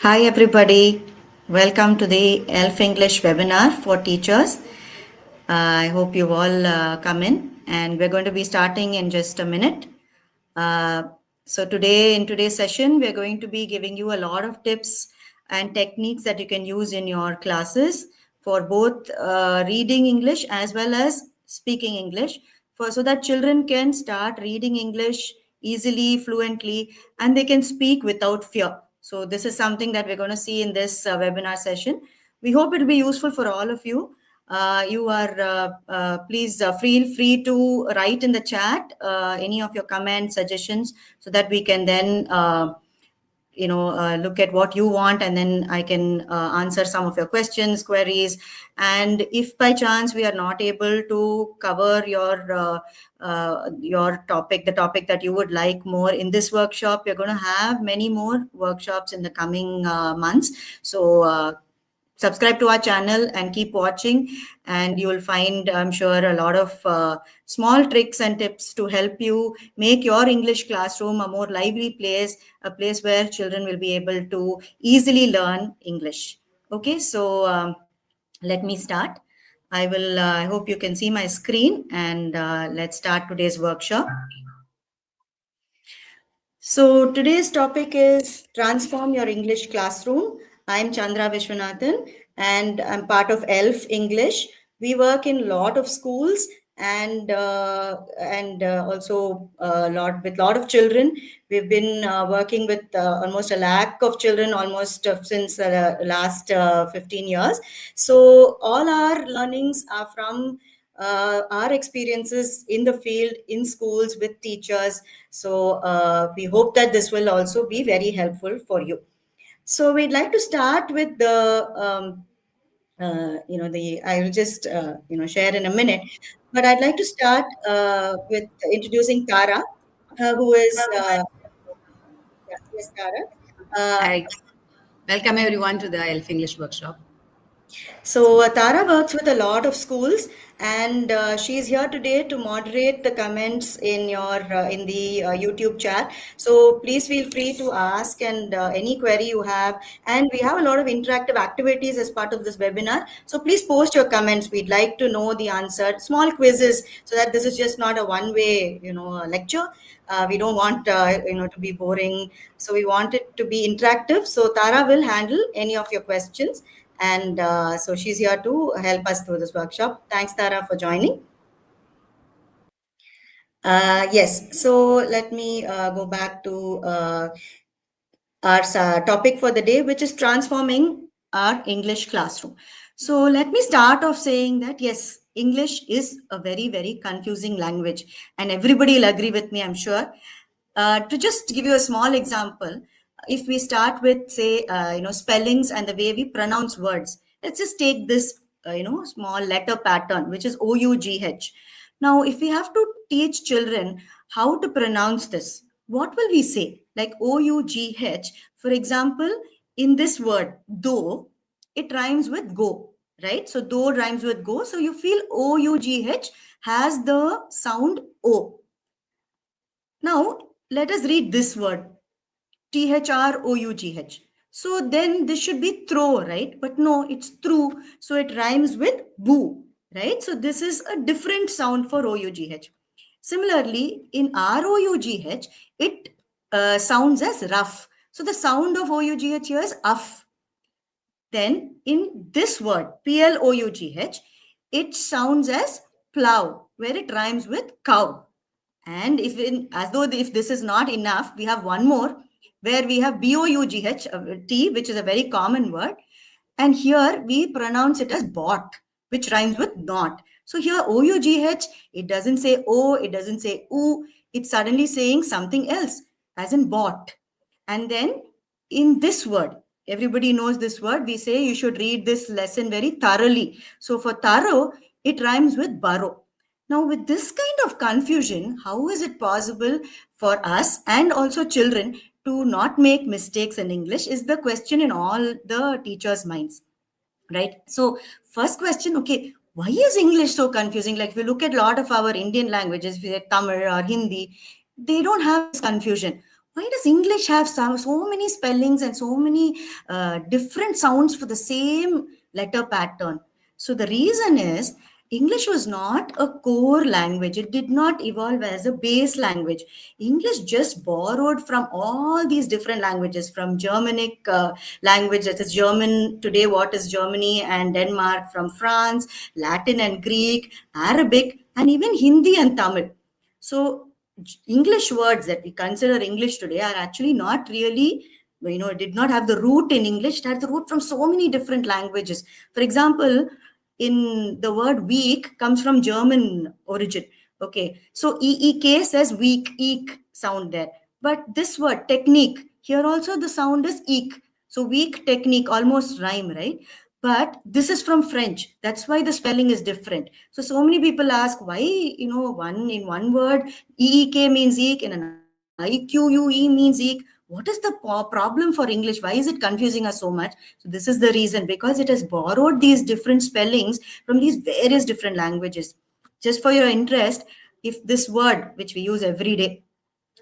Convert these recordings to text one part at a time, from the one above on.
Hi everybody, welcome to the ELF English webinar for teachers. I hope you all come in and we're going to be starting in just a minute. So in today's session, we're going to be giving you a lot of tips and techniques that you can use in your classes for both reading English as well as speaking English so that children can start reading English easily, fluently, and they can speak without fear. So this is something that we're going to see in this webinar session. We hope it will be useful for all of you. You are please feel free to write in the chat any of your comments, suggestions, so that we can then look at what you want, and then I can answer some of your questions, queries. And if by chance we are not able to cover your topic, the topic that you would like more in this workshop, we're going to have many more workshops in the coming months. So subscribe to our channel and keep watching, and you will find, I'm sure, a lot of small tricks and tips to help you make your English classroom a more lively place, a place where children will be able to easily learn English. Okay, so let me start. I hope you can see my screen, and let's start today's workshop. So today's topic is transform your English classroom. I'm Chandra Vishwanathan and I'm part of ELF English. We work in a lot of schools and also a lot of children. We've been working with almost 1 lakh of children almost since the last 15 years. So all our learnings are from our experiences in the field, in schools, with teachers. So we hope that this will also be very helpful for you. So we'd like to start with I will just, share in a minute, but I'd like to start with introducing Tara, who is, yes, Tara. Uh, Hi, welcome everyone to the ELF English workshop. So Tara works with a lot of schools, and she's here today to moderate the comments in the YouTube chat. So please feel free to ask and any query you have. And we have a lot of interactive activities as part of this webinar. So please post your comments. We'd like to know the answer. Small quizzes, so that this is just not a one-way, lecture. We don't want to be boring. So we want it to be interactive. So Tara will handle any of your questions. And so she's here to help us through this workshop. Thanks, Tara, for joining. Yes, so let me go back to our topic for the day, which is transforming our English classroom. So let me start off saying that, yes, English is a very, very confusing language, and everybody will agree with me, I'm sure. To just give you a small example, if we start with, say, spellings and the way we pronounce words, let's just take this, small letter pattern, which is OUGH. Now, if we have to teach children how to pronounce this, what will we say? Like OUGH, for example, in this word, though, it rhymes with go, right? So, though rhymes with go. So, you feel OUGH has the sound O. Now, let us read this word, THROUGH. So then this should be throw, right? But no, it's through. So it rhymes with boo, right? So this is a different sound for OUGH. Similarly, in ROUGH, it sounds as rough. So the sound of OUGH here is uff. Then in this word, PLOUGH, it sounds as plow, where it rhymes with cow. And if this is not enough, we have one more where we have BOUGH, T, which is a very common word. And here we pronounce it as bot, which rhymes with not. So here OUGH, it doesn't say O, it doesn't say oo, it's suddenly saying something else, as in bot. And then in this word, everybody knows this word, we say you should read this lesson very thoroughly. So for thorough, it rhymes with burrow. Now, with this kind of confusion, how is it possible for us and also children to not make mistakes in English is the question in all the teachers' minds, right? So, first question, okay, why is English so confusing? Like, if you look at a lot of our Indian languages, like Tamil or Hindi, they don't have this confusion. why does English have so many spellings and so many different sounds for the same letter pattern? So the reason is English was not a core language. It did not evolve as a base language. English just borrowed from all these different languages, from Germanic language, that is German today, what is Germany and Denmark, from France, Latin and Greek, Arabic, and even Hindi and Tamil. So English words that we consider English today are actually not really, did not have the root in English. It had the root from so many different languages. For example, in the word week comes from German origin. Okay, so EEK says weak, eek sound there. But this word technique, here also the sound is eek. So weak, technique, almost rhyme, right? But this is from French. That's why the spelling is different. So many people ask why, one in one word, EEK means eek, and an IQUE means eek. What is the problem for English? Why is it confusing us so much? So this is the reason, because it has borrowed these different spellings from these various different languages. Just for your interest, if this word, which we use every day,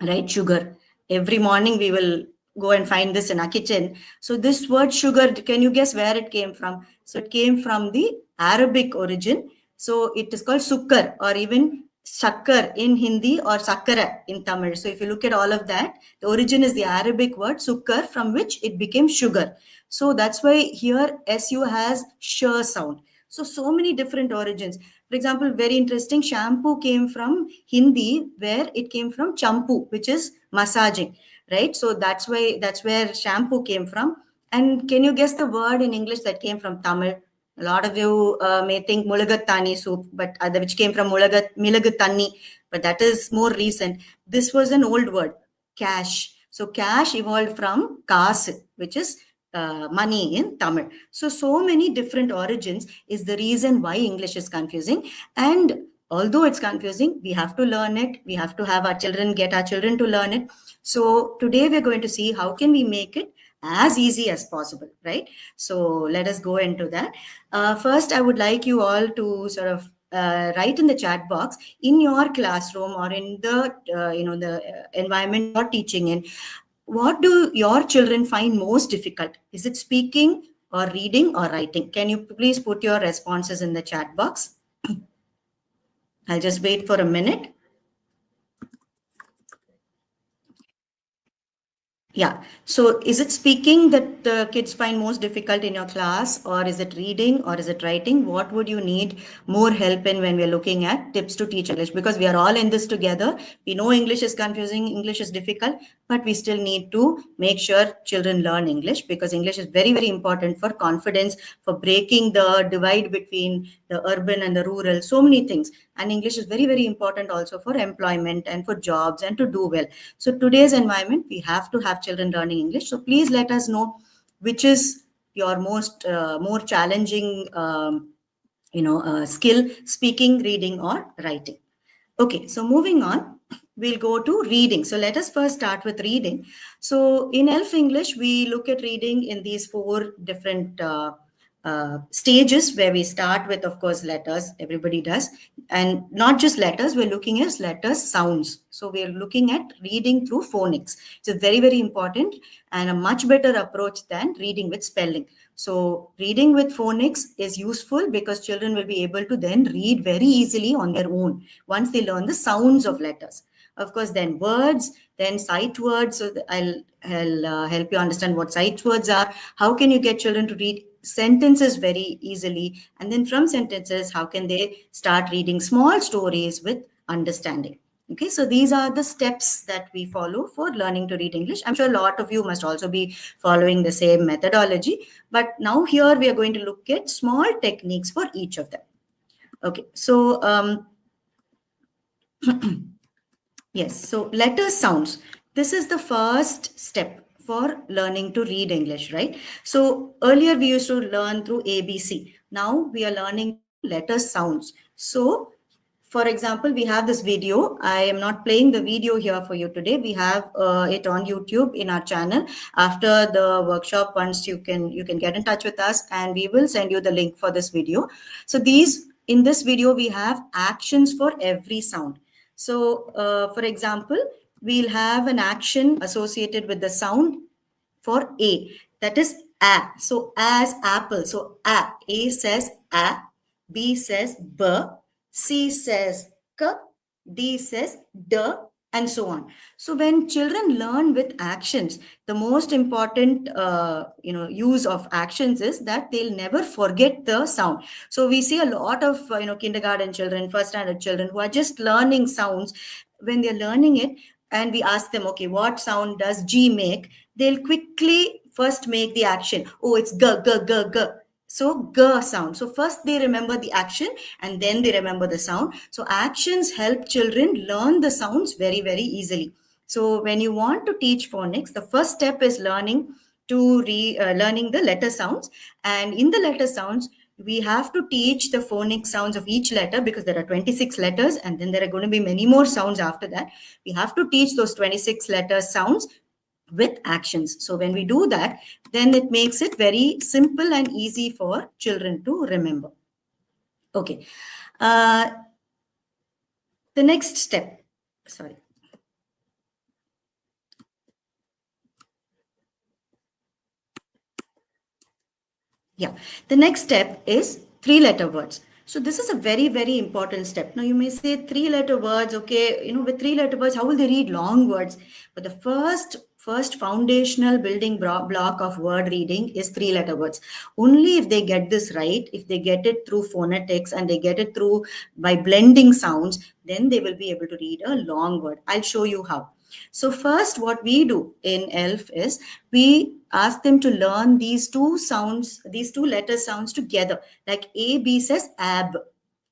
right, sugar, every morning we will go and find this in our kitchen. So this word sugar, can you guess where it came from? So it came from the Arabic origin. So it is called sukkar, or even shakkar in Hindi, or sakkara in Tamil. So if you look at all of that, the origin is the Arabic word sukkar, from which it became sugar. So that's why here SU has sh sound. So many different origins. For example, very interesting, shampoo came from Hindi, where it came from champu, which is massaging, right? So that's where shampoo came from. And can you guess the word in English that came from Tamil? A lot of you may think mulagattani soup, but which came from milagattani, but that is more recent. This was an old word, cash. So cash evolved from kaas, which is money in Tamil. So many different origins is the reason why English is confusing. And although it's confusing, we have to learn it. We have to have get our children to learn it. So today we're going to see how can we make it as easy as possible, right? So let us go into that. First, I would like you all to sort of write in the chat box in your classroom, or in the the environment you're teaching in, what do your children find most difficult? Is it speaking or reading or writing? Can you please put your responses in the chat box? I'll just wait for a minute. Yeah. So is it speaking that the kids find most difficult in your class, or is it reading, or is it writing? What would you need more help in when we're looking at tips to teach English? Because we are all in this together. We know English is confusing, English is difficult, but we still need to make sure children learn English, because English is very, very important for confidence, for breaking the divide between the urban and the rural, so many things. And English is very, very important also for employment and for jobs and to do well. So today's environment, we have to have children learning English. So please let us know which is your more challenging skill, speaking, reading, or writing. Okay, so moving on, we'll go to reading. So let us first start with reading. So in ELF English, we look at reading in these 4 different stages, where we start with, of course, letters. Everybody does. And not just letters, we're looking at letters, sounds. So we're looking at reading through phonics. It's very, very important and a much better approach than reading with spelling. So reading with phonics is useful because children will be able to then read very easily on their own once they learn the sounds of letters. Of course, then words, then sight words. So I'll help you understand what sight words are. How can you get children to read sentences very easily? And then from sentences, how can they start reading small stories with understanding? Okay, so these are the steps that we follow for learning to read English. I'm sure a lot of you must also be following the same methodology. But now here we are going to look at small techniques for each of them. Okay, so yes, so letter sounds. This is the first step for learning to read English, right? So earlier we used to learn through ABC. Now we are learning letter sounds. So for example, we have this video. I am not playing the video here for you today. We have it on YouTube in our channel. After the workshop, once you can get in touch with us, and we will send you the link for this video. So in this video, we have actions for every sound. So for example, we'll have an action associated with the sound for A. That is A. So as apple. So A. A says A. B says B. C says K. D says D. And so on. So when children learn with actions, the most important use of actions is that they'll never forget the sound. So we see a lot of kindergarten children, first standard children who are just learning sounds. When they're learning it, and we ask them, okay, what sound does G make? They'll quickly first make the action. Oh, it's G, G, G, G. So G sound. So first they remember the action and then they remember the sound. So actions help children learn the sounds very, very easily. So when you want to teach phonics, the first step is learning the letter sounds. And in the letter sounds, we have to teach the phonic sounds of each letter, because there are 26 letters and then there are going to be many more sounds after that. We have to teach those 26 letter sounds with actions. So when we do that, then it makes it very simple and easy for children to remember. Okay. The next step, sorry. Yeah, the next step is 3-letter words. So this is a very, very important step. Now you may say 3-letter words, okay, with 3-letter words, how will they read long words? But the first foundational building block of word reading is 3-letter words. Only if they get this right, if they get it through phonetics and they get it through by blending sounds, then they will be able to read a long word. I'll show you how. So first, what we do in ELF is we ask them to learn these two letter sounds together. Like A, B says ab,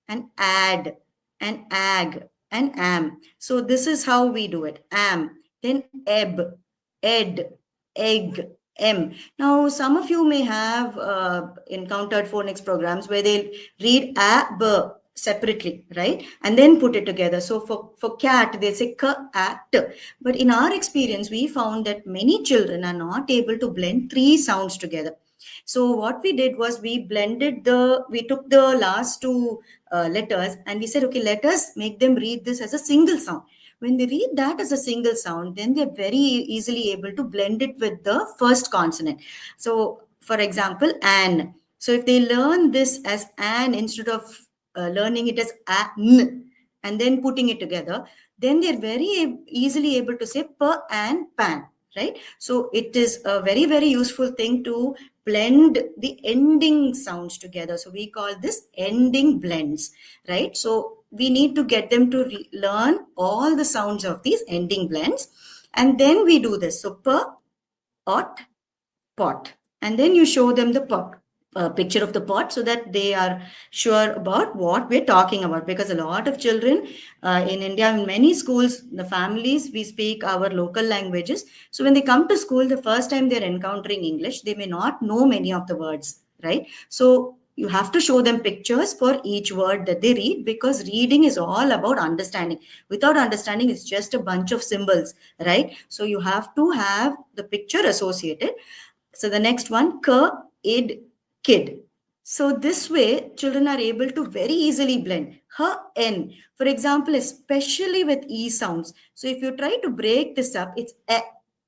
and ad, and ag, and am. So this is how we do it. Am, then eb, ed, egg, M. Now, some of you may have encountered phonics programs where they read a, b separately, right? And then put it together. So for cat, they say k, a, t. But in our experience, we found that many children are not able to blend 3 sounds together. So what we did was we took the last 2 letters and we said, okay, let us make them read this as a single sound. When they read that as a single sound, then they're very easily able to blend it with the first consonant. So for example, an. So if they learn this as an instead of learning it as an and then putting it together, then they're very easily able to say per and pan, right? So it is a very, very useful thing to blend the ending sounds together. So we call this ending blends, right? So we need to get them to learn all the sounds of these ending blends. And then we do this. So per, ot, pot. And then you show them the pot. Picture of the pot so that they are sure about what we're talking about, because a lot of children in India, in many schools, the families, we speak our local languages. So when they come to school, the first time they're encountering English, they may not know many of the words, right? So you have to show them pictures for each word that they read, because reading is all about understanding. Without understanding, it's just a bunch of symbols, right? So you have to have the picture associated. So the next one, k, id, kid. So this way, children are able to very easily blend. H, N. For example, especially with E sounds. So if you try to break this up, it's E.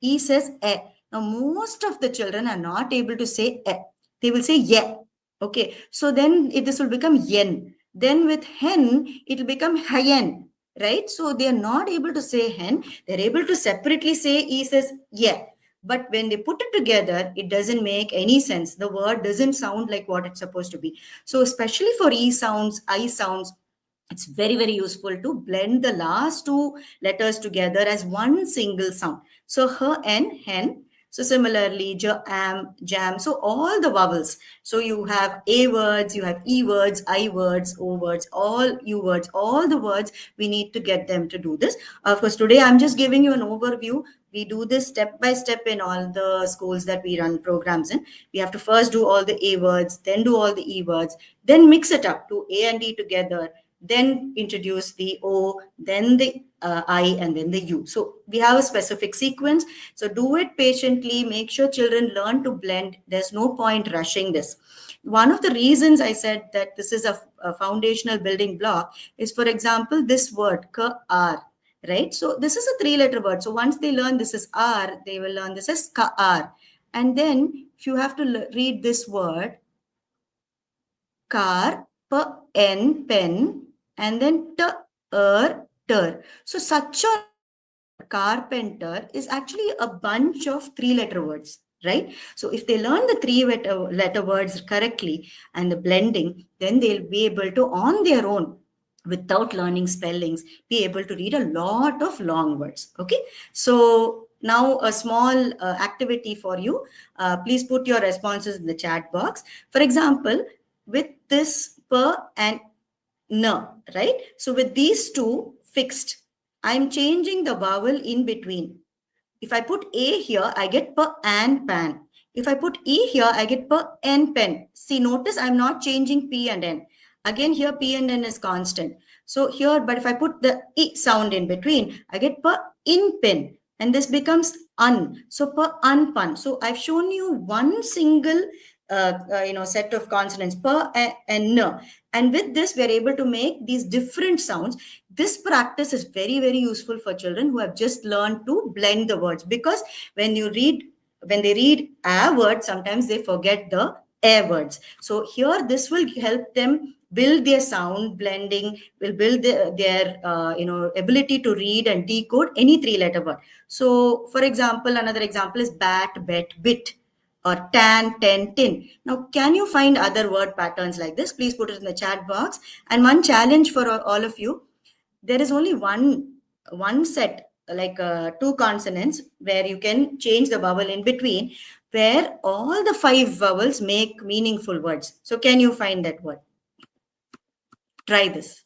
E says E. Now, most of the children are not able to say E. They will say ye. Okay. So then this will become yen. Then with hen, it will become hayen. Right? So they are not able to say hen. They're able to separately say E says ye. But when they put it together, it doesn't make any sense. The word doesn't sound like what it's supposed to be. So especially for E sounds, I sounds, it's very, very useful to blend the last 2 letters together as one single sound. So her and hen. So similarly, j, am, jam. So all the vowels. So you have A words, you have E words, I words, O words, all U words, all the words, we need to get them to do this. Of course, today I'm just giving you an overview. We do this step by step in all the schools that we run programs in. We have to first do all the A words, then do all the E words, then mix it up to A and E together, then introduce the O, then the I, and then the U. So we have a specific sequence. So do it patiently. Make sure children learn to blend. There's no point rushing this. One of the reasons I said that this is a foundational building block is, for example, this word, kar. right? So this is a 3-letter word. So once they learn this is R, they will learn this as ka-ar. And then if you have to read this word, car, pen, and then ter. So such a carpenter is actually a bunch of 3-letter words, right? So if they learn the 3-letter words correctly and the blending, then they'll be able to, on their own, without learning spellings, be able to read a lot of long words. Okay, so now a small activity for you. Please put your responses in the chat box. For example, with this per and n, right? So with these two fixed, I'm changing the vowel in between. If I put A here, I get per and pan. If I put E here, I get per and pen. See, notice I'm not changing P and N. Again, here P and N is constant. So here, but if I put the E sound in between, I get per in pen. And this becomes un. So per unpun. So I've shown you one single set of consonants, per and n. And with this, we're able to make these different sounds. This practice is very, very useful for children who have just learned to blend the words, because when they read a word, sometimes they forget the a words. So here, this will help them build their sound blending, will build their ability to read and decode any 3-letter word. So for example, another example is bat, bet, bit, or tan, ten, tin. Now, can you find other word patterns like this? Please put it in the chat box. And one challenge for all of you, there is only one set, like 2 consonants, where you can change the vowel in between, where all the 5 vowels make meaningful words. So can you find that word? Try this.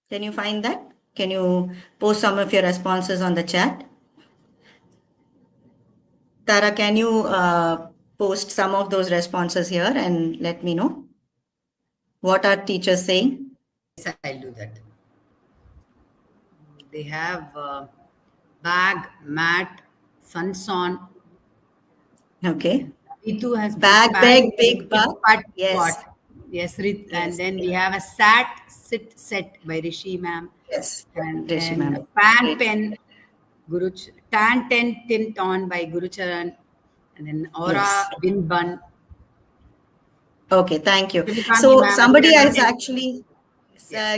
Can you find that? Can you post some of your responses on the chat? Tara, can you post some of those responses here and let me know? What are teachers saying? Yes, I'll do that. They have bag, mat, sunson. Okay. Ritu has Bag, big, bag. Yes. Pot. Yes, and then we have a sat, sit, set by Rishi ma'am. Yes. And Rishi then ma'am. pan, pen, tan, ten, tint on by Gurucharan. And then aura, Yes. bin, bun. Okay, thank you. Vivekanandi So ma'am, somebody has Vivekanandi. actually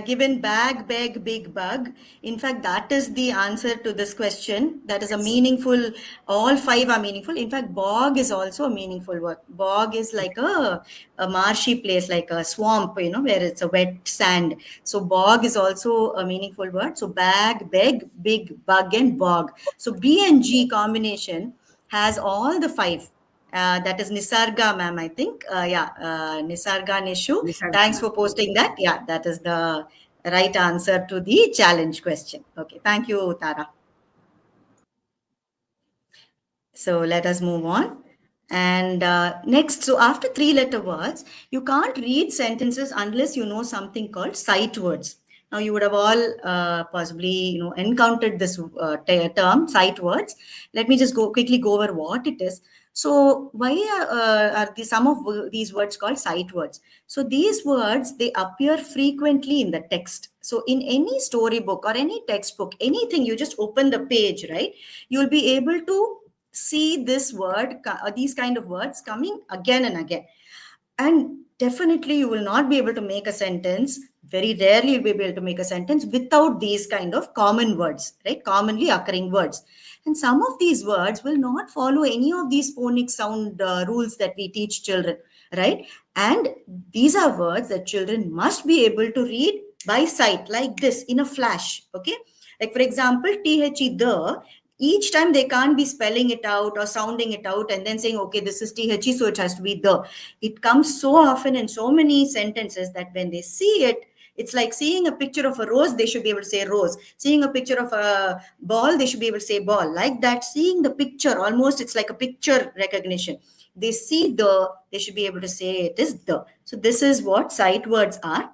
given bag, big, bug. In fact, that is the answer to this question. That is a meaningful, all 5 are meaningful. In fact, bog is also a meaningful word. Bog is like a marshy place, like a swamp, where it's a wet sand. So bog is also a meaningful word. So bag, big, bug, and bog. So B and G combination has all the 5. That is Nisarga, ma'am, I think. Nisarga Nishu. Nisarga. Thanks for posting that. Yeah, that is the right answer to the challenge question. Okay, thank you, Tara. So let us move on. And next, so after 3-letter words, you can't read sentences unless you know something called sight words. Now, you would have all possibly encountered this term, sight words. Let me just quickly go over what it is. So why are some of these words called sight words? So these words, they appear frequently in the text. So in any storybook or any textbook, anything, you just open the page, right? You'll be able to see this word, these kind of words coming again and again. And definitely you will not be able to make a sentence. Very rarely you'll be able to make a sentence without these kind of common words, right? Commonly occurring words. And some of these words will not follow any of these phonic sound rules that we teach children, right? And these are words that children must be able to read by sight, like this, in a flash, okay? Like, for example, the, each time they can't be spelling it out or sounding it out and then saying, okay, this is the, so it has to be the. It comes so often in so many sentences that when they see it, it's like seeing a picture of a rose, they should be able to say rose. Seeing a picture of a ball, they should be able to say ball. Like that, seeing the picture, almost it's like a picture recognition. They see the, they should be able to say it is the. So this is what sight words are.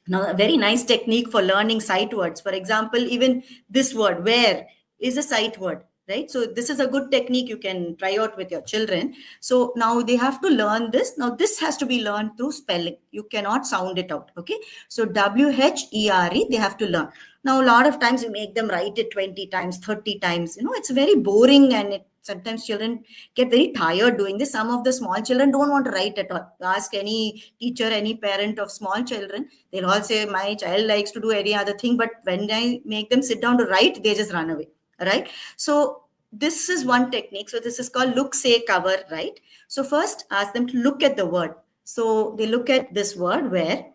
Now, a very nice technique for learning sight words. For example, even this word, where, is a sight word. right? So this is a good technique you can try out with your children. So now they have to learn this. Now this has to be learned through spelling. You cannot sound it out, okay? So WHERE, they have to learn. Now, a lot of times you make them write it 20 times, 30 times. It's very boring, and sometimes children get very tired doing this. Some of the small children don't want to write at all. Ask any teacher, any parent of small children, they'll all say, my child likes to do any other thing, but when I make them sit down to write, they just run away, right? So this is one technique. So this is called look, say, cover, right? So first, ask them to look at the word. So they look at this word where,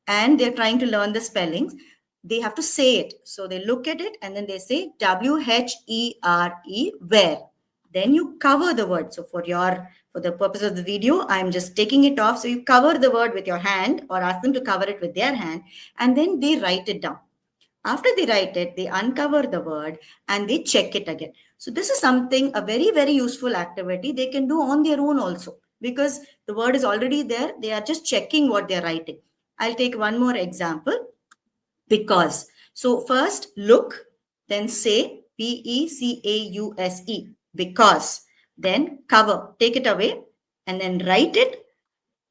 and they're trying to learn the spellings. They have to say it. So they look at it and then they say WHERE, where. Then you cover the word. So for the purpose of the video, I'm just taking it off. So you cover the word with your hand, or ask them to cover it with their hand, and then they write it down. After they write it, they uncover the word and they check it again. So this is something, a very, very useful activity they can do on their own also, because the word is already there. They are just checking what they're writing. I'll take one more example. Because. So first look, then say, PECAUSE, because. Then cover, take it away, and then write it.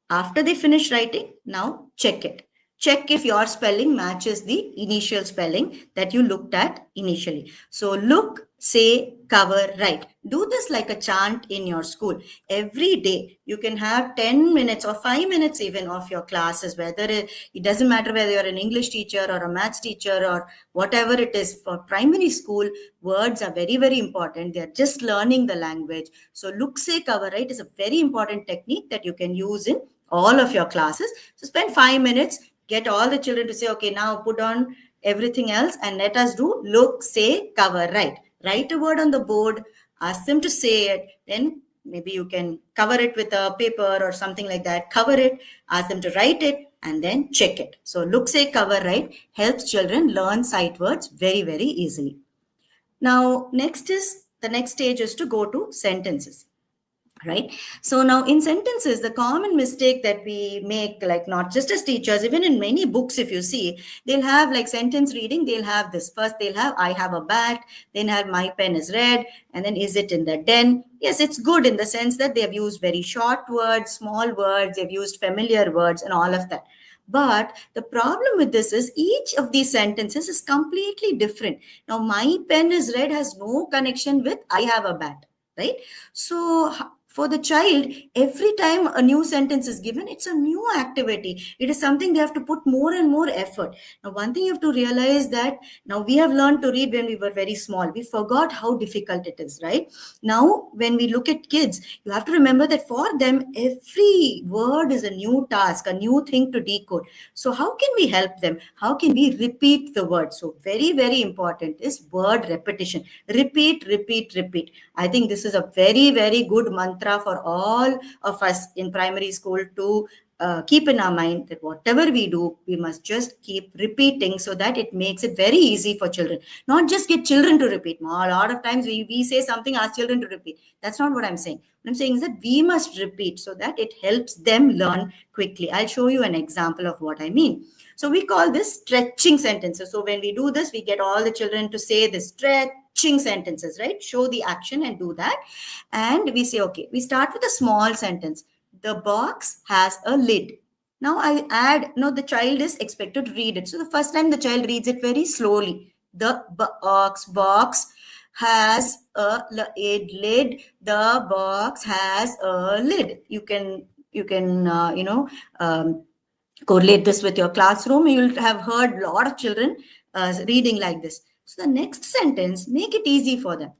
After they finish writing, now check it. Check if your spelling matches the initial spelling that you looked at initially. So look, say, cover, write. Do this like a chant in your school. Every day, you can have 10 minutes or 5 minutes even of your classes, whether it doesn't matter whether you're an English teacher or a maths teacher or whatever it is. For primary school, words are very, very important. They're just learning the language. So look, say, cover, write is a very important technique that you can use in all of your classes. So spend 5 minutes, get all the children to say, okay, now put on everything else and let us do look, say, cover, write. Write a word on the board, ask them to say it, then maybe you can cover it with a paper or something like that. Cover it, ask them to write it, and then check it. So look, say, cover, write helps children learn sight words very, very easily. Now, the next stage is to go to sentences. Right? So now in sentences, the common mistake that we make, like not just as teachers, even in many books, if you see, they'll have like sentence reading, they'll have this. First, they'll have, I have a bat, then have my pen is red, and then is it in the den? Yes, it's good in the sense that they have used very short words, small words, they've used familiar words and all of that. But the problem with this is each of these sentences is completely different. Now, my pen is red has no connection with I have a bat, right? So for the child, every time a new sentence is given, it's a new activity. It is something they have to put more and more effort. Now, one thing you have to realize that now we have learned to read when we were very small. We forgot how difficult it is, right? Now, when we look at kids, you have to remember that for them, every word is a new task, a new thing to decode. So how can we help them? How can we repeat the word? So very, very important is word repetition. Repeat, repeat, repeat. I think this is a very, very good mantra for all of us in primary school to keep in our mind that whatever we do, we must just keep repeating so that it makes it very easy for children. Not just get children to repeat. A lot of times we say something, ask children to repeat. That's not what I'm saying. What I'm saying is that we must repeat so that it helps them learn quickly. I'll show you an example of what I mean. So we call this stretching sentences. So when we do this, we get all the children to say the stretching sentences, right? Show the action and do that. And we say, okay, we start with a small sentence. The box has a lid. Now I add, the child is expected to read it. So the first time the child reads it very slowly. The box has a lid. The box has a lid. You can correlate this with your classroom. You'll have heard a lot of children reading like this. So the next sentence, make it easy for them.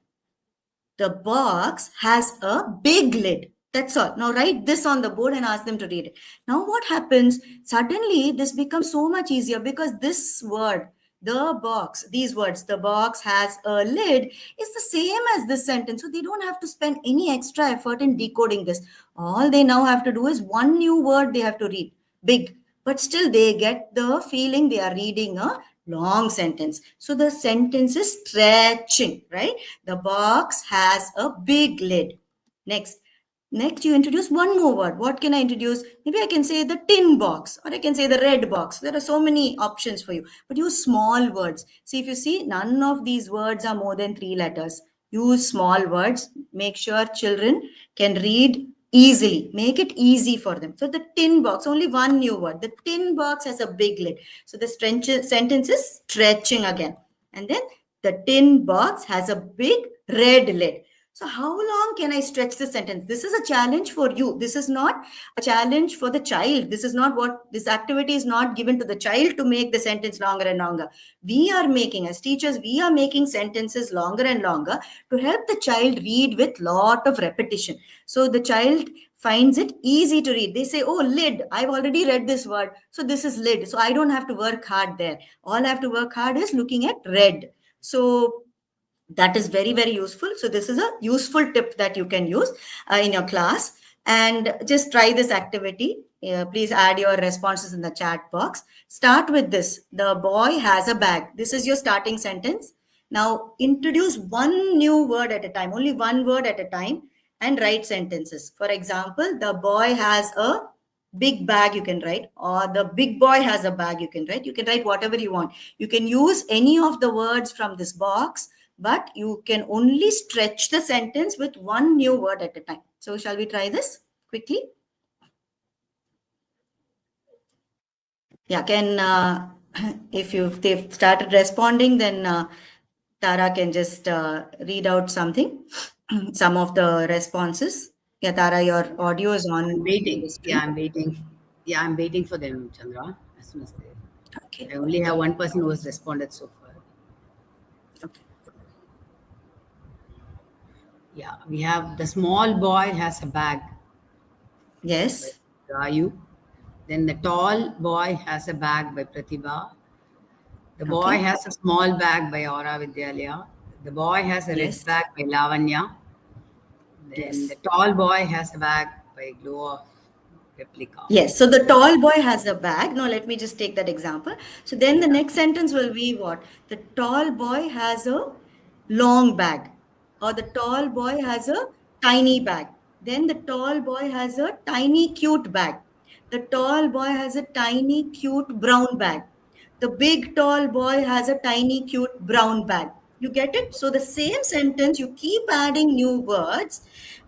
The box has a big lid. That's all. Now write this on the board and ask them to read it. Now what happens? Suddenly this becomes so much easier because this word, the box, these words, the box has a lid, is the same as this sentence. So they don't have to spend any extra effort in decoding this. All they now have to do is one new word they have to read, big, but still they get the feeling they are reading a long sentence. So the sentence is stretching, right? The box has a big lid. Next, you introduce one more word. What can I introduce? Maybe I can say the tin box, or I can say the red box. There are so many options for you, but use small words. See, if you see, none of these words are more than 3 letters. Use small words. Make sure children can read easily. Make it easy for them. So the tin box, only one new word. The tin box has a big lid. So the sentence is stretching again. And then the tin box has a big red lid. So how long can I stretch the sentence? This is a challenge for you. This is not a challenge for the child. This is not what this activity is not given to the child to make the sentence longer and longer. We are making, as teachers, we are making sentences longer and longer to help the child read with lot of repetition. So the child finds it easy to read. They say, oh, lid, I've already read this word. So this is lid. So I don't have to work hard there. All I have to work hard is looking at red. So that is very, very useful. So this is a useful tip that you can use in your class. And just try this activity. Please add your responses in the chat box. Start with this. The boy has a bag. This is your starting sentence. Now introduce one new word at a time, only one word at a time, and write sentences. For example, the boy has a big bag, you can write, or the big boy has a bag, you can write. You can write whatever you want. You can use any of the words from this box, but you can only stretch the sentence with one new word at a time. So shall we try this quickly? Yeah, can if they've started responding, then Tara can just read out something, some of the responses. Yeah, Tara, your audio is on. I'm waiting. Yeah, I'm waiting. Yeah, I'm waiting for them, Chandra. As soon as they. Okay. I only have one person who has responded so far. Okay. Yeah, we have the small boy has a bag. Yes. Rayu. Then the tall boy has a bag by Pratibha. The boy Okay. has a small bag by Aura Vidyalaya. The boy has a Yes. red bag by Lavanya. Then Yes. the tall boy has a bag by Glow of Replica. Yes. So the tall boy has a bag. Now let me just take that example. So then the next sentence will be what? The tall boy has a long bag, or the tall boy has a tiny bag. Then the tall boy has a tiny cute bag. The tall boy has a tiny cute brown bag. The big tall boy has a tiny cute brown bag. You get it? So the same sentence, you keep adding new words,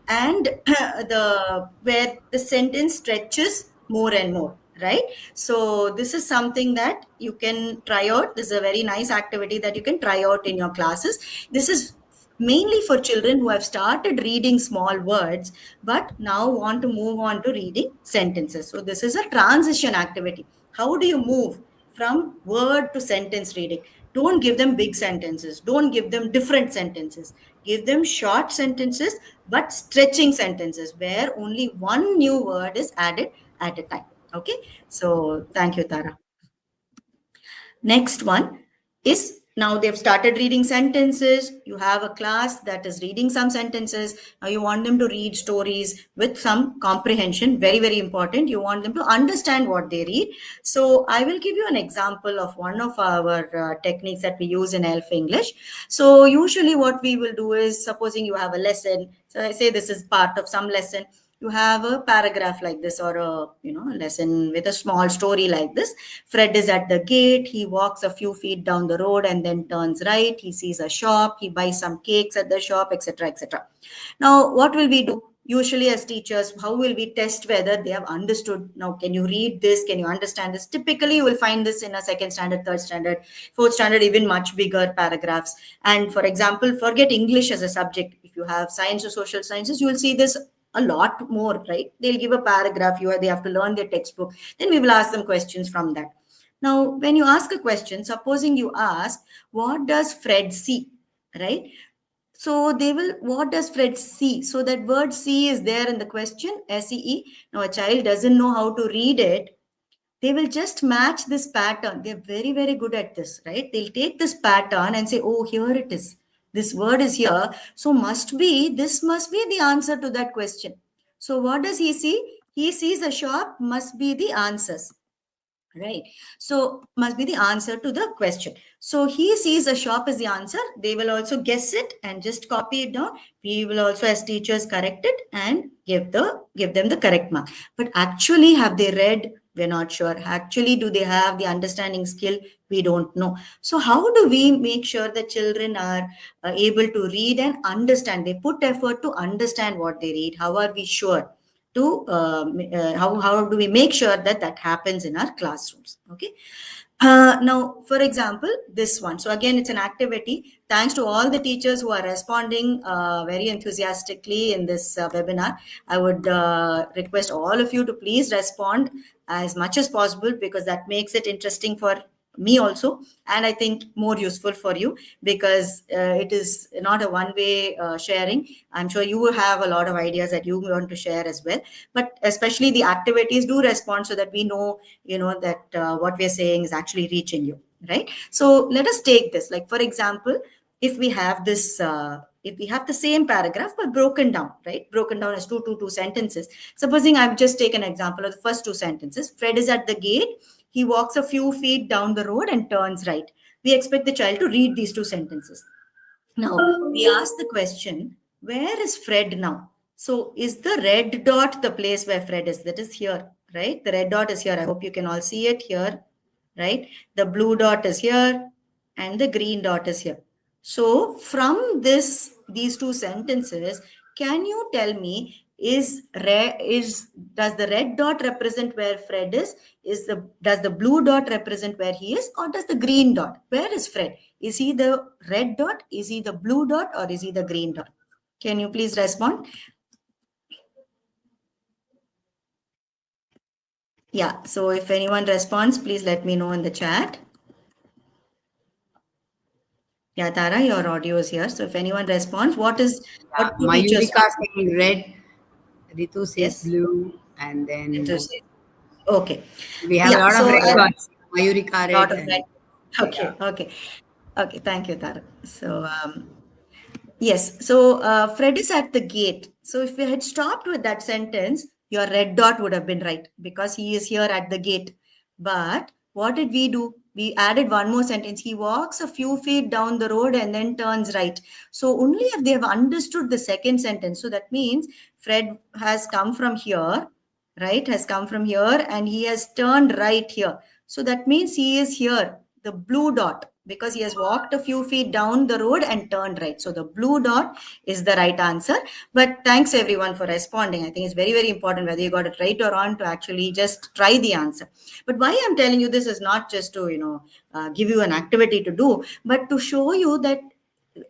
and the where the sentence stretches more and more, right? So this is something that you can try out. This is a very nice activity that you can try out in your classes. This is mainly for children who have started reading small words but now want to move on to reading sentences. So this is a transition activity. How do you move from word to sentence reading? Don't give them big sentences. Don't give them different sentences. Give them short sentences, but stretching sentences where only one new word is added at a time. Okay. So thank you, Tara. Next one is, now they've started reading sentences. You have a class that is reading some sentences. Now you want them to read stories with some comprehension. Very, very important. You want them to understand what they read. So I will give you an example of one of our techniques that we use in ELF English. So usually what we will do is, supposing you have a lesson. So I say this is part of some lesson. You have a paragraph like this, or a lesson with a small story like this. Fred is at the gate. He walks a few feet down the road and then turns right. He sees a shop. He buys some cakes at the shop, etc., etc. Now what will we do? Usually as teachers, how will we test whether they have understood? Now, can you read this? Can you understand this? Typically you will find this in a second standard, third standard, fourth standard, even much bigger paragraphs. And for example, forget English as a subject. If you have science or social sciences, you will see this a lot more, right? They'll give a paragraph, they have to learn their textbook. Then we will ask them questions from that. Now, when you ask a question, supposing you ask, what does Fred see? Right? So they will, what does Fred see? So that word see is there in the question, SEE. Now a child doesn't know how to read it. They will just match this pattern. They're very, very good at this, right? They'll take this pattern and say, oh, here it is. This word is here. So this must be the answer to that question. So what does he see? He sees a shop, must be the answers. Right. So must be the answer to the question. So he sees a shop as the answer. They will also guess it and just copy it down. We will also, as teachers, correct it and give them the correct mark. But actually, have they read We're not sure. Actually, do they have the understanding skill? We don't know. So how do we make sure that children are able to read and understand? They put effort to understand what they read. How are we sure to, how do we make sure that that happens in our classrooms? Okay. Now, for example, this one. So again, it's an activity. Thanks to all the teachers who are responding very enthusiastically in this webinar. I would request all of you to please respond as much as possible, because that makes it interesting for me also, and I think more useful for you, because it is not a one-way sharing. I'm sure you will have a lot of ideas that you want to share as well, but especially the activities, do respond so that we know, that what we're saying is actually reaching you, right? So let us take this, like for example, if we have this if we have the same paragraph but broken down, right? Broken down as two sentences. Supposing I've just taken an example of the first two sentences. Fred is at the gate. He walks a few feet down the road and turns right. We expect the child to read these two sentences. Now, we ask the question, where is Fred now? So, is the red dot the place where Fred is? That is here, right? The red dot is here. I hope you can all see it here, right? The blue dot is here and the green dot is here. So, from these two sentences, can you tell me, does the red dot represent where Fred is? Does the blue dot represent where he is, or does the green dot? Where is Fred? Is he the red dot? Is he the blue dot? Or is he the green dot? Can you please respond? Yeah, so if anyone responds, please let me know in the chat. Yeah, Tara, your audio is here. So if anyone responds, what do teachers Mayurika saying red, Ritu says Yes. blue, and then Okay. we have a lot of red dots. Mayurika red. Lot of red. Okay, okay. Okay, thank you, Tara. So, yes, so Fred is at the gate. So if we had stopped with that sentence, your red dot would have been right, because he is here at the gate. But what did we do? We added one more sentence. He walks a few feet down the road and then turns right. So only if they have understood the second sentence. So that means Fred has come from here, right? Has come from here and he has turned right here. So that means he is here, the blue dot, because he has walked a few feet down the road and turned right. So the blue dot is the right answer. But thanks everyone for responding. I think it's very, very important whether you got it right or wrong to actually just try the answer. But why I'm telling you this is not just to, give you an activity to do, but to show you that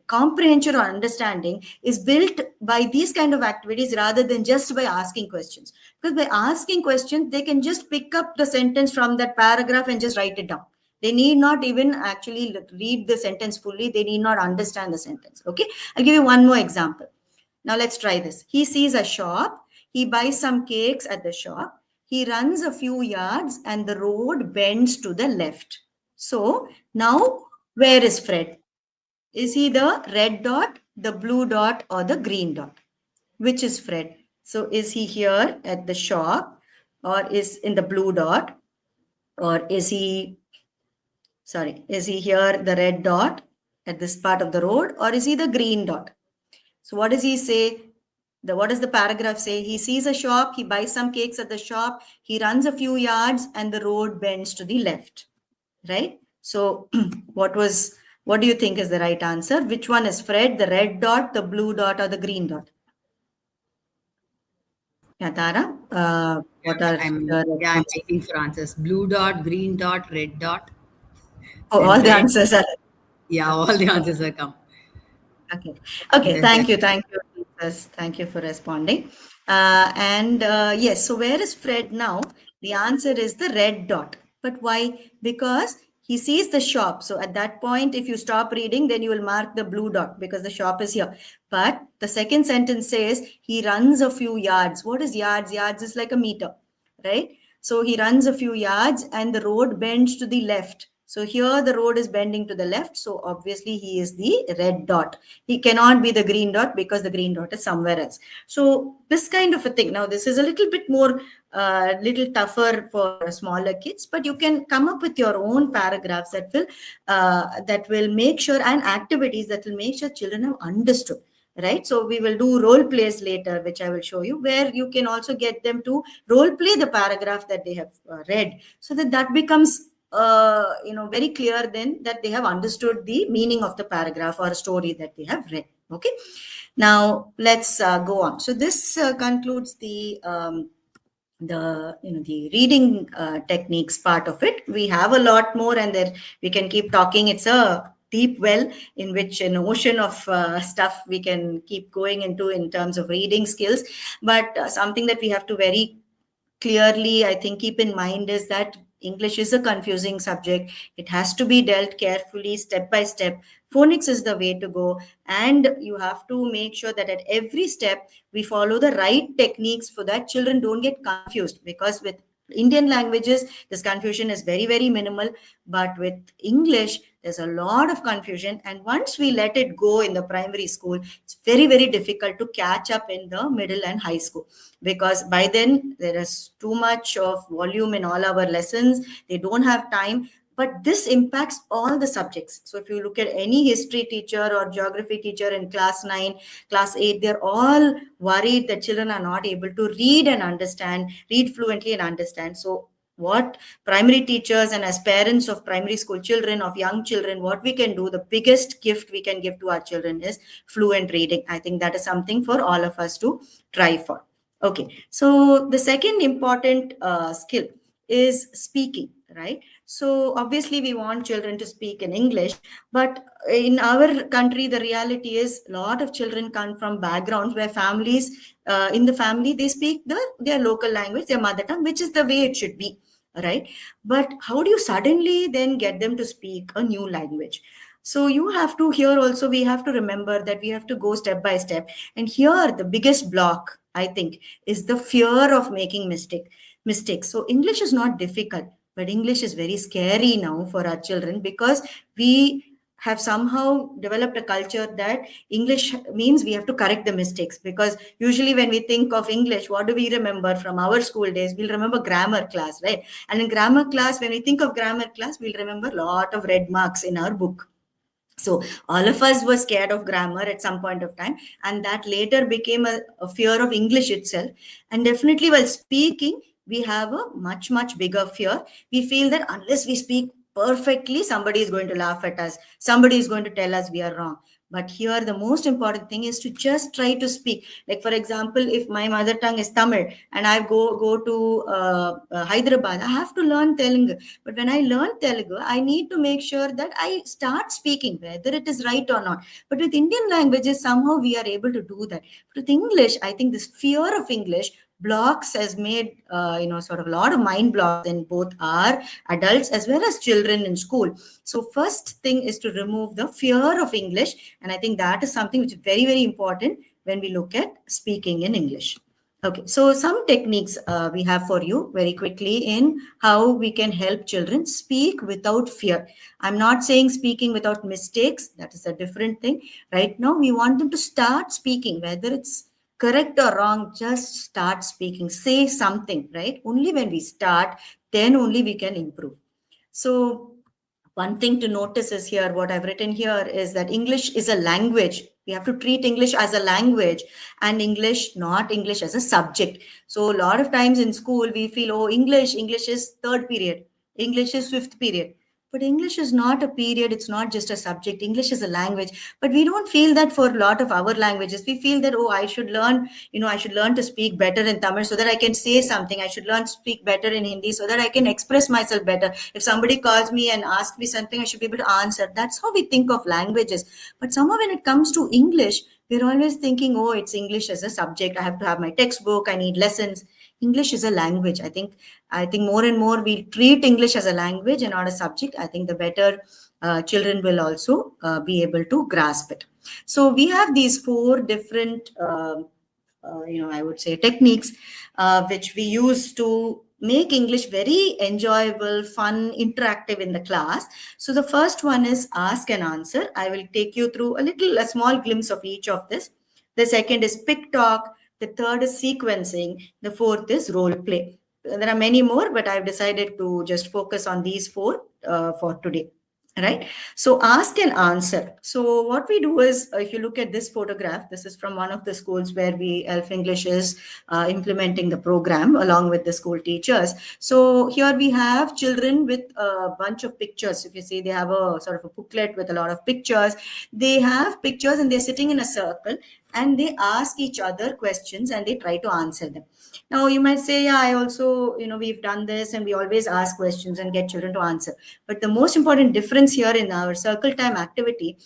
comprehension or understanding is built by these kind of activities rather than just by asking questions. Because by asking questions, they can just pick up the sentence from that paragraph and just write it down. They need not even actually read the sentence fully. They need not understand the sentence. Okay. I'll give you one more example. Now let's try this. He sees a shop. He buys some cakes at the shop. He runs a few yards and the road bends to the left. So now where is Fred? Is he the red dot, the blue dot, or the green dot? Which is Fred? So is he here at the shop, or is in the blue dot, or is he here, the red dot at this part of the road, or is he the green dot? So what does he say? What does the paragraph say? He sees a shop, he buys some cakes at the shop, he runs a few yards, and the road bends to the left, right? So what do you think is the right answer? Which one is Fred, the red dot, the blue dot, or the green dot? Yeah, Tara, I'm waiting for answers. Blue dot, green dot, red dot. Oh, all the answers are. Yeah, all the answers are come. Okay. Okay. Thank you. Thank you for responding. Yes. So where is Fred now? The answer is the red dot. But why? Because he sees the shop. So at that point, if you stop reading, then you will mark the blue dot because the shop is here. But the second sentence says he runs a few yards. What is yards? Yards is like a meter, right? So he runs a few yards and the road bends to the left. So here the road is bending to the left. So obviously he is the red dot. He cannot be the green dot because the green dot is somewhere else. So this kind of a thing. Now this is a little bit more, little tougher for smaller kids, but you can come up with your own paragraphs that will make sure, and activities that will make sure children have understood. right? So we will do role plays later, which I will show you, where you can also get them to role play the paragraph that they have read, so that that becomes very clear then that they have understood the meaning of the paragraph or story that they have read. Okay, now let's go on. So this concludes the reading techniques part of it. We have a lot more, and there we can keep talking. It's a deep well in which an ocean of stuff we can keep going into in terms of reading skills. But something that we have to very clearly, I think, keep in mind is that English is a confusing subject. It has to be dealt carefully, step by step. Phonics is the way to go. And you have to make sure that at every step, we follow the right techniques so that children don't get confused. Because with Indian languages, this confusion is very, very minimal. But with English, there's a lot of confusion. And once we let it go in the primary school, it's very, very difficult to catch up in the middle and high school, because by then there is too much of volume in all our lessons. They don't have time. But this impacts all the subjects. So if you look at any history teacher or geography teacher in class 9, class 8, they're all worried that children are not able to read and understand, read fluently and understand. So what primary teachers and as parents of primary school children, of young children, what we can do, the biggest gift we can give to our children is fluent reading. I think that is something for all of us to try for. Okay, so the second important skill is speaking, right? So obviously we want children to speak in English, but in our country, the reality is a lot of children come from backgrounds where families, in the family, they speak their local language, their mother tongue, which is the way it should be, right? But how do you suddenly then get them to speak a new language? So you have to, here also, we have to remember that we have to go step by step. And here, the biggest block, I think, is the fear of making mistakes. So English is not difficult, but English is very scary now for our children, because we have somehow developed a culture that English means we have to correct the mistakes. Because usually when we think of English, what do we remember from our school days? We'll remember grammar class, right? And in grammar class, when we think of grammar class, we'll remember a lot of red marks in our book. So all of us were scared of grammar at some point of time, and that later became a fear of English itself. And definitely while speaking, we have a much, much bigger fear. We feel that unless we speak perfectly, somebody is going to laugh at us. Somebody is going to tell us we are wrong. But here, the most important thing is to just try to speak. Like, for example, if my mother tongue is Tamil and I go to Hyderabad, I have to learn Telugu. But when I learn Telugu, I need to make sure that I start speaking, whether it is right or not. But with Indian languages, somehow we are able to do that. But with English, I think this fear of English blocks has made sort of a lot of mind blocks in both our adults as well as children in school. So first thing is to remove the fear of English, and I think that is something which is very, very important when we look at speaking in English. Okay, so some techniques we have for you very quickly in how we can help children speak without fear. I'm not saying speaking without mistakes. That is a different thing. Right now, we want them to start speaking, whether it's correct or wrong, just start speaking, say something, right? Only when we start, then only we can improve. So one thing to notice is here, what I've written here is that English is a language. We have to treat English as a language and English, not English as a subject. So a lot of times in school, we feel, oh, English is third period. English is fifth period. But English is not a period. It's not just a subject. English is a language. But we don't feel that for a lot of our languages. We feel that, oh, I should learn to speak better in Tamil so that I can say something. I should learn to speak better in Hindi so that I can express myself better. If somebody calls me and asks me something, I should be able to answer. That's how we think of languages. But somehow when it comes to English, we're always thinking, oh, it's English as a subject. I have to have my textbook. I need lessons. English is a language. I think more and more we treat English as a language and not a subject. I think the better children will also be able to grasp it. So we have these 4 different, I would say, techniques which we use to make English very enjoyable, fun, interactive in the class. So the first one is ask and answer. I will take you through a small glimpse of each of this. The second is pick talk. The third is sequencing. The fourth is role play. There are many more, but I've decided to just focus on these 4 for today. right? So ask and answer. So what we do is, if you look at this photograph, this is from one of the schools where we Elf English is implementing the program along with the school teachers. So here we have children with a bunch of pictures. If you see, they have a sort of a booklet with a lot of pictures. They have pictures and they're sitting in a circle and they ask each other questions and they try to answer them. Now you might say, yeah, I also, we've done this and we always ask questions and get children to answer. But the most important difference here in our circle time activity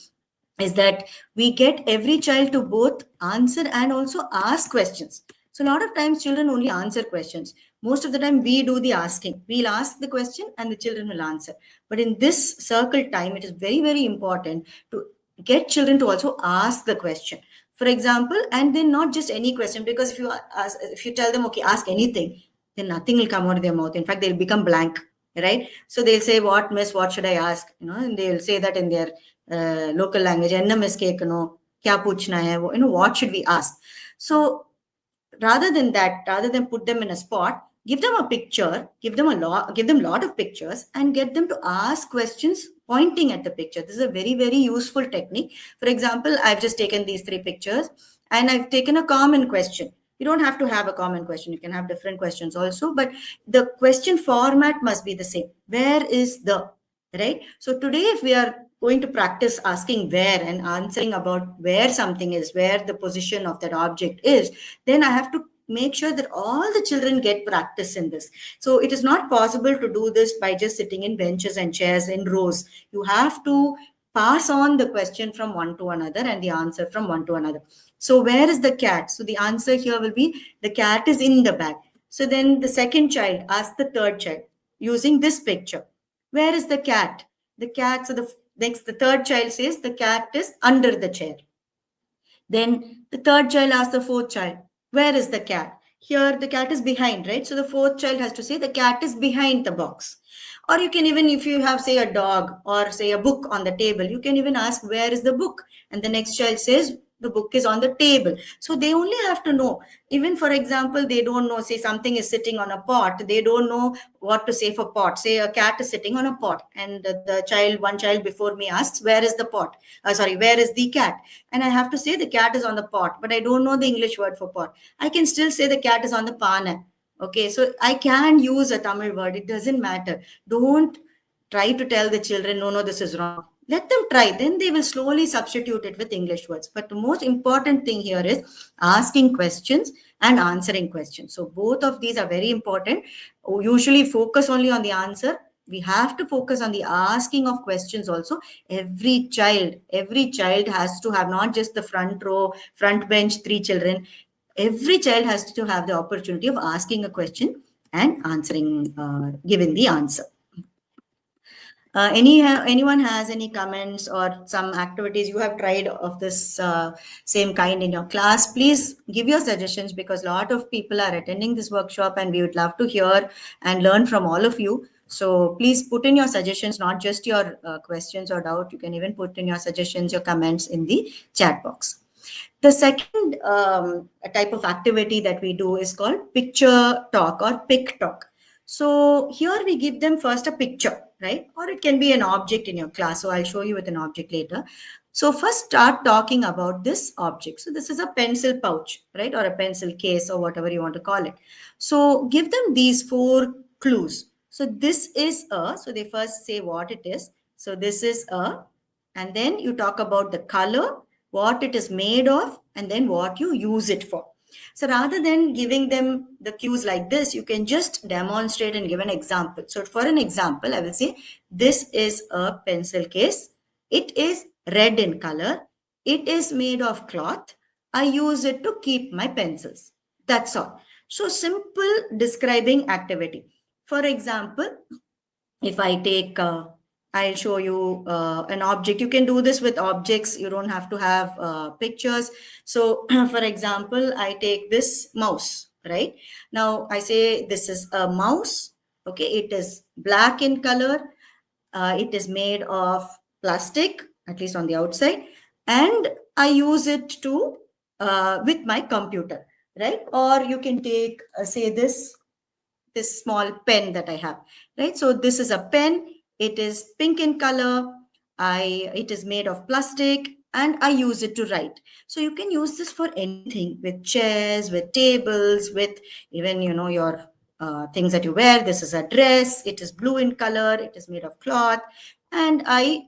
is that we get every child to both answer and also ask questions. So a lot of times children only answer questions. Most of the time we do the asking. We'll ask the question and the children will answer. But in this circle time, it is very, very important to get children to also ask the question. For example, and then not just any question, because if you tell them, okay, ask anything, then nothing will come out of their mouth. In fact, they'll become blank, right? So they'll say, what, miss, what should I ask? And they'll say that in their local language. Enna miss kekano, kya puchna hai, what should we ask? So rather than that, rather than put them in a spot, give them a picture, give them a lot of pictures, and get them to ask questions pointing at the picture. This is a very, very useful technique. For example, I've just taken these 3 pictures and I've taken a common question. You don't have to have a common question. You can have different questions also, but the question format must be the same. Where is the, right? So today, if we are going to practice asking where and answering about where something is, where the position of that object is, then I have to make sure that all the children get practice in this. So it is not possible to do this by just sitting in benches and chairs in rows. You have to pass on the question from one to another and the answer from one to another. So where is the cat? So the answer here will be the cat is in the bag. So then the second child asks the third child using this picture. Where is the cat? The cat, so the third child says the cat is under the chair. Then the third child asks the fourth child, where is the cat? Here the cat is behind, right? So the fourth child has to say the cat is behind the box. Or you can even, if you have, say, a dog or say a book on the table, you can even ask, where is the book? And the next child says, the book is on the table. So they only have to know. Even for example, they don't know, say something is sitting on a pot. They don't know what to say for pot. Say a cat is sitting on a pot and one child before me asks, where is the pot? Where is the cat? And I have to say the cat is on the pot, but I don't know the English word for pot. I can still say the cat is on the pana. Okay, so I can use a Tamil word. It doesn't matter. Don't try to tell the children, no, this is wrong. Let them try. Then they will slowly substitute it with English words. But the most important thing here is asking questions and answering questions. So both of these are very important. Usually focus only on the answer. We have to focus on the asking of questions also. Every child has to have not just the front row, front bench, 3 children. Every child has to have the opportunity of asking a question and answering, giving the answer. Anyone has any comments or some activities you have tried of this same kind in your class? Please give your suggestions, because a lot of people are attending this workshop and we would love to hear and learn from all of you. So please put in your suggestions, not just your questions or doubt. You can even put in your suggestions, your comments in the chat box. The second type of activity that we do is called picture talk or pic talk. So here we give them first a picture, right? Or it can be an object in your class. So I'll show you with an object later. So first start talking about this object. So this is a pencil pouch, right? Or a pencil case or whatever you want to call it. So give them these 4 clues. So this is so they first say what it is. So this is and then you talk about the color, what it is made of, and then what you use it for. So rather than giving them the cues like this, you can just demonstrate and give an example. So for an example, I will say, this is a pencil case. It is red in color. It is made of cloth. I use it to keep my pencils. That's all. So simple describing activity. For example, if I take I'll show you an object. You can do this with objects. You don't have to have pictures. So for example, I take this mouse, right? Now I say this is a mouse. Okay, it is black in color. It is made of plastic, at least on the outside. And I use it to with my computer, right? Or you can take, say this small pen that I have, right? So this is a pen. It is pink in color. It is made of plastic, and I use it to write. So you can use this for anything, with chairs, with tables, with even, your things that you wear. This is a dress. It is blue in color. It is made of cloth, and I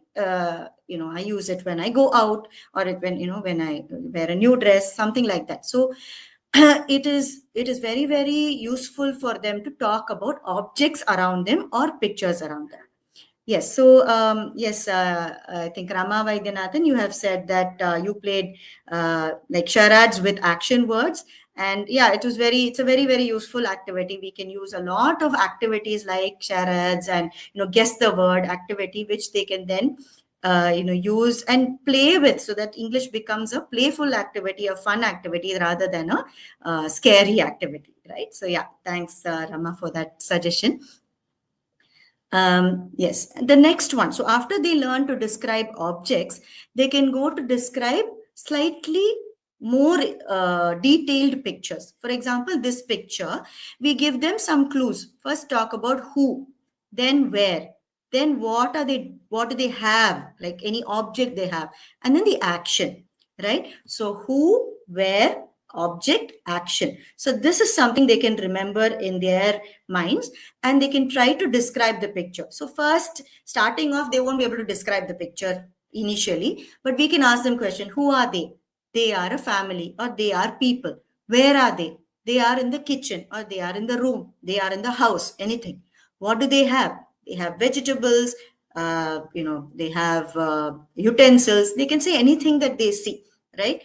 use it when I go out, or when I wear a new dress, something like that. So it is very, very useful for them to talk about objects around them or pictures around them. Yes. So, yes, I think Rama Vaidyanathan, you have said that you played like charades with action words. And yeah, it's a very, very useful activity. We can use a lot of activities like charades and, guess the word activity, which they can then, use and play with, so that English becomes a playful activity, a fun activity, rather than a scary activity, right? So yeah, thanks, Rama, for that suggestion. Yes, the next one. So after they learn to describe objects, they can go to describe slightly more detailed pictures. For example, this picture, we give them some clues. First, talk about who, then where, then what do they have, like any object they have, and then the action, right? So who, where, object, action. So this is something they can remember in their minds, and they can try to describe the picture. So first, starting off, they won't be able to describe the picture initially, but we can ask them question: who are they? They are a family, or they are people. Where are they? They are in the kitchen, or they are in the room, they are in the house, anything. What do they have? They have vegetables, they have utensils. They can say anything that they see, right?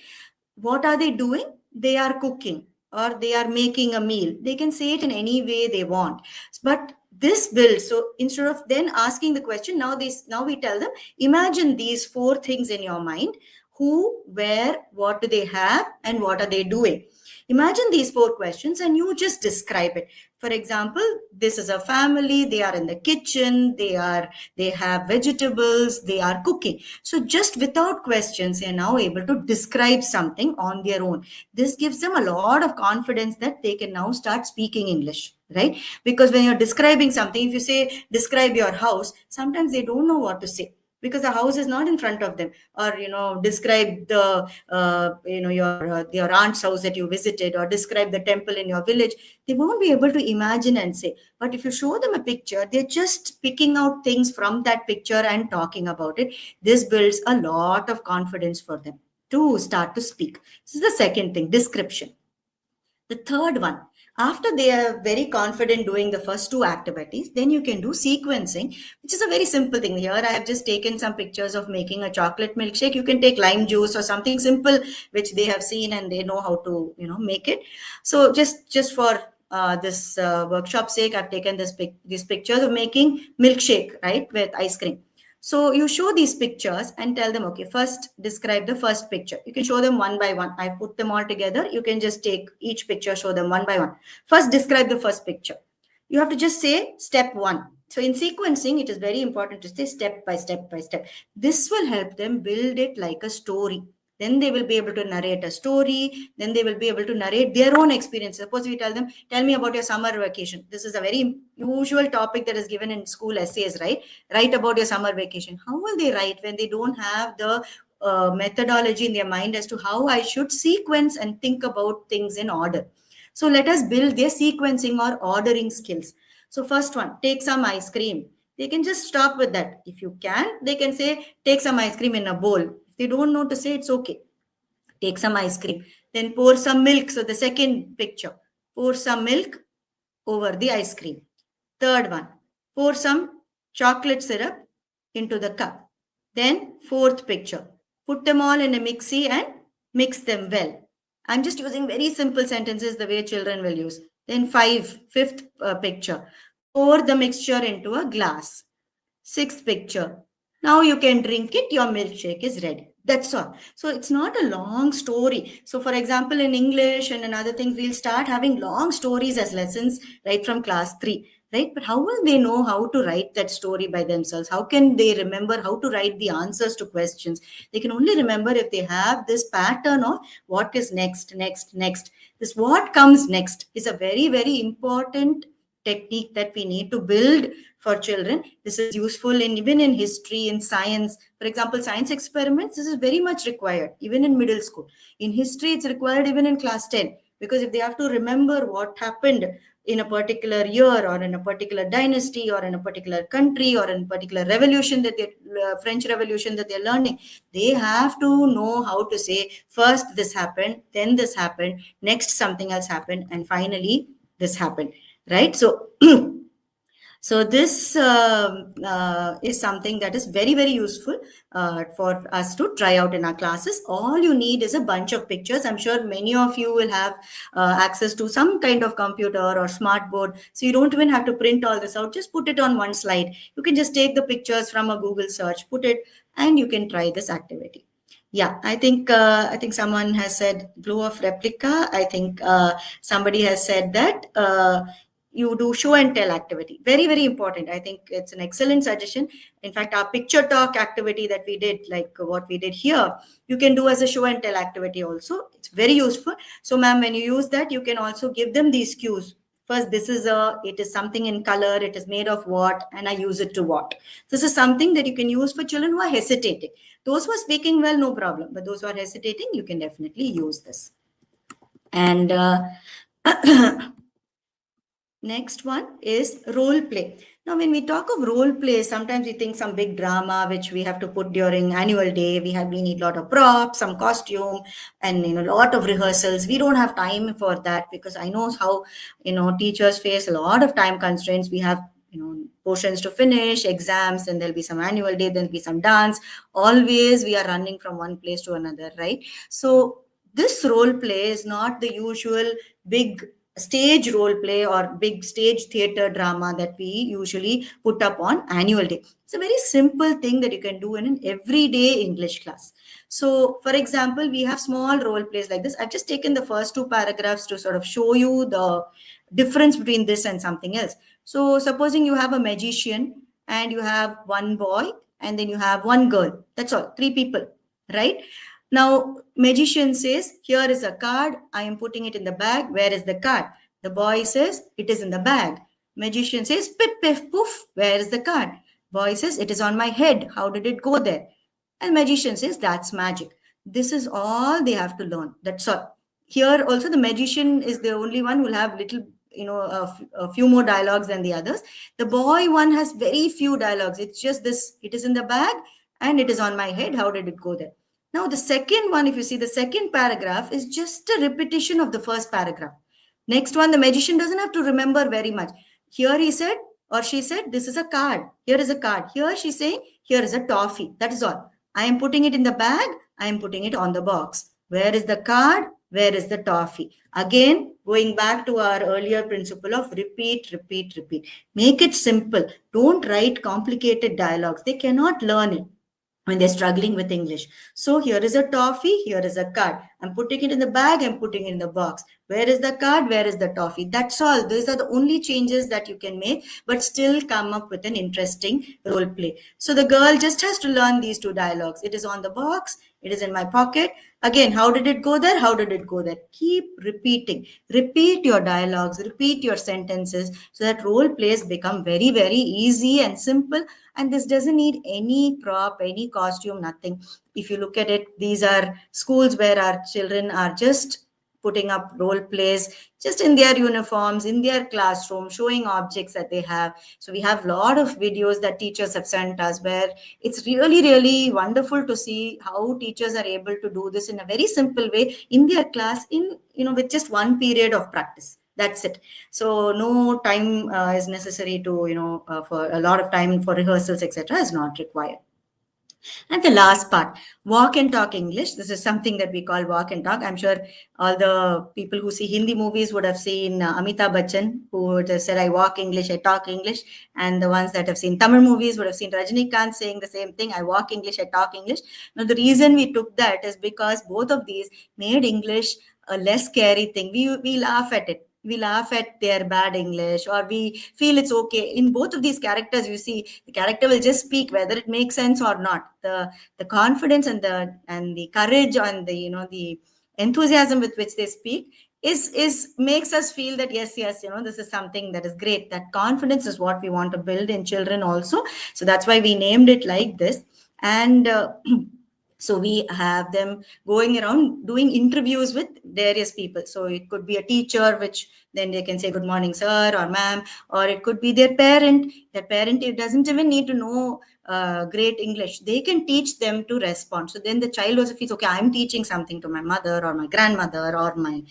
What are they doing? They are cooking, or they are making a meal. They can say it in any way they want. But this builds, so instead of then asking the question, now we tell them, imagine these four things in your mind: who, where, what do they have, and what are they doing. Imagine these four questions and you just describe it. For example, this is a family, they are in the kitchen, they have vegetables, they are cooking. So just without questions, they are now able to describe something on their own. This gives them a lot of confidence that they can now start speaking English, right? Because when you're describing something, if you say describe your house, sometimes they don't know what to say, because the house is not in front of them. Or describe the your aunt's house that you visited, or describe the temple in your village. They won't be able to imagine and say. But if you show them a picture, they're just picking out things from that picture and talking about it. This builds a lot of confidence for them to start to speak. This is the second thing, description. The third one, after they are very confident doing the first two activities, then you can do sequencing, which is a very simple thing. Here I have just taken some pictures of making a chocolate milkshake. You can take lime juice or something simple which they have seen and they know how to make it. So just for this workshop sake, I've taken these pictures of making milkshake, right, with ice cream. So you show these pictures and tell them, okay, first describe the first picture. You can show them one by one. I put them all together. You can just take each picture, show them one by one. First, describe the first picture. You have to just say step one. So in sequencing, it is very important to say step by step by step. This will help them build it like a story. Then they will be able to narrate a story. Then they will be able to narrate their own experience. Suppose we tell them, tell me about your summer vacation. This is a very usual topic that is given in school essays, right? Write about your summer vacation. How will they write when they don't have the methodology in their mind as to how I should sequence and think about things in order? So let us build their sequencing or ordering skills. So first one, take some ice cream. They can just stop with that. If you can, they can say, take some ice cream in a bowl. If they don't know to say, it's okay. Take some ice cream. Then pour some milk. So the second picture, pour some milk over the ice cream. Third one, pour some chocolate syrup into the cup. Then fourth picture, put them all in a mixie and mix them well. I'm just using very simple sentences the way children will use. Then fifth picture, pour the mixture into a glass. Sixth picture, now you can drink it, your milkshake is ready. That's all. So it's not a long story. So for example, in English and in other things, we'll start having long stories as lessons right from class 3. Right? But how will they know how to write that story by themselves? How can they remember how to write the answers to questions? They can only remember if they have this pattern of what is next. This what comes next is a very, very important technique that we need to build for children. This is useful even in history, in science. For example, science experiments, this is very much required, even in middle school. In history, it's required even in class 10, because if they have to remember what happened in a particular year or in a particular dynasty or in a particular country or in a particular revolution that they French Revolution that they're learning, they have to know how to say, first this happened, then this happened, next something else happened, and finally this happened, right? So so this is something that is very, very useful for us to try out in our classes. All you need is a bunch of pictures. I'm sure many of you will have access to some kind of computer or smart board. So you don't even have to print all this out. Just put it on one slide. You can just take the pictures from a Google search, put it, and you can try this activity. Yeah, I think someone has said glue of replica. I think somebody has said that you do show and tell activity. Very, very important. I think it's an excellent suggestion. In fact, our picture talk activity that we did, like what we did here, you can do as a show and tell activity also. It's very useful. So ma'am, when you use that, you can also give them these cues. First, it is something in color, it is made of what, and I use it to what. This is something that you can use for children who are hesitating. Those who are speaking well, no problem. But those who are hesitating, you can definitely use this. And next one is role play. Now, when we talk of role play, sometimes we think some big drama which we have to put during annual day. We need a lot of props, some costume, and a lot of rehearsals. We don't have time for that, because I know how teachers face a lot of time constraints. We have portions to finish, exams, and there'll be some annual day, there'll be some dance. Always we are running from one place to another, right? So this role play is not the usual big stage role play or big stage theater drama that we usually put up on annual day. It's a very simple thing that you can do in an everyday English class. So for example, we have small role plays like this. I've just taken the first two paragraphs to sort of show you the difference between this and something else. So supposing you have a magician and you have one boy and then you have one girl. That's all, 3 people, right? Now, magician says, here is a card. I am putting it in the bag. Where is the card? The boy says, it is in the bag. Magician says, pip, piff, poof. Where is the card? Boy says, it is on my head. How did it go there? And magician says, that's magic. This is all they have to learn. That's all. Here also, the magician is the only one who will have little, a few more dialogues than the others. The boy one has very few dialogues. It's just this, it is in the bag and it is on my head. How did it go there? Now, the second one, if you see the second paragraph, is just a repetition of the first paragraph. Next one, the magician doesn't have to remember very much. Here he said, or she said, this is a card. Here is a card. Here she's saying, here is a toffee. That is all. I am putting it in the bag. I am putting it on the box. Where is the card? Where is the toffee? Again, going back to our earlier principle of repeat, repeat, repeat. Make it simple. Don't write complicated dialogues. They cannot learn it when they're struggling with English. So here is a toffee, here is a card. I'm putting it in the bag, I'm putting it in the box. Where is the card? Where is the toffee? That's all. These are the only changes that you can make, but still come up with an interesting role play. So the girl just has to learn these 2 dialogues. It is on the box, it is in my pocket. Again, how did it go there? How did it go there? Keep repeating. Repeat your dialogues, repeat your sentences, so that role plays become very, very easy and simple. And this doesn't need any prop, any costume, nothing. If you look at it, these are schools where our children are just putting up role plays just in their uniforms, in their classroom, showing objects that they have. So we have a lot of videos that teachers have sent us, where it's really, really wonderful to see how teachers are able to do this in a very simple way in their class, with just one period of practice. That's it. So no time is necessary to, for a lot of time for rehearsals, etc. is not required. And the last part, walk and talk English. This is something that we call walk and talk. I'm sure all the people who see Hindi movies would have seen Amitabh Bachchan, who would have said, I walk English, I talk English. And the ones that have seen Tamil movies would have seen Rajinikanth saying the same thing, I walk English, I talk English. Now, the reason we took that is because both of these made English a less scary thing. We laugh at it. We laugh at their bad English, or we feel it's okay. In both of these characters, you see, the character will just speak whether it makes sense or not. The confidence and the courage and the enthusiasm with which they speak is makes us feel that yes, this is something that is great. That confidence is what we want to build in children also. So that's why we named it like this. And so we have them going around doing interviews with various people. So it could be a teacher, which then they can say good morning sir or ma'am, or it could be their parent. Their parent, it doesn't even need to know great English. They can teach them to respond. So then the child also feels, okay, I'm teaching something to my mother or my grandmother or my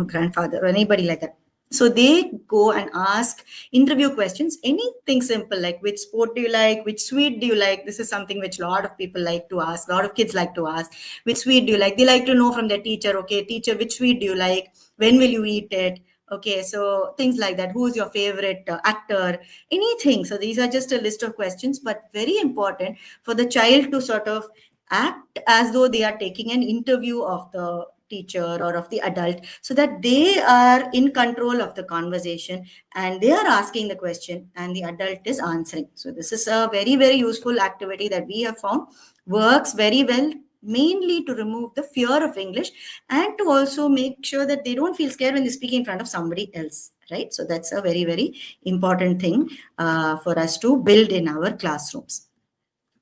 grandfather or anybody like that. So they go and ask interview questions, anything simple like which sport do you like, which sweet do you like. This is something which a lot of people like to ask, a lot of kids like to ask. Which sweet do you like? They like to know from their teacher, okay, teacher, which sweet do you like? When will you eat it? Okay, so things like that. Who's your favorite actor? Anything. So these are just a list of questions, but very important for the child to sort of act as though they are taking an interview of the teacher or of the adult, so that they are in control of the conversation and they are asking the question and the adult is answering. So this is a very, very useful activity that we have found works very well, mainly to remove the fear of English and to also make sure that they don't feel scared when they speak in front of somebody else, right? So that's a very, very important thing for us to build in our classrooms.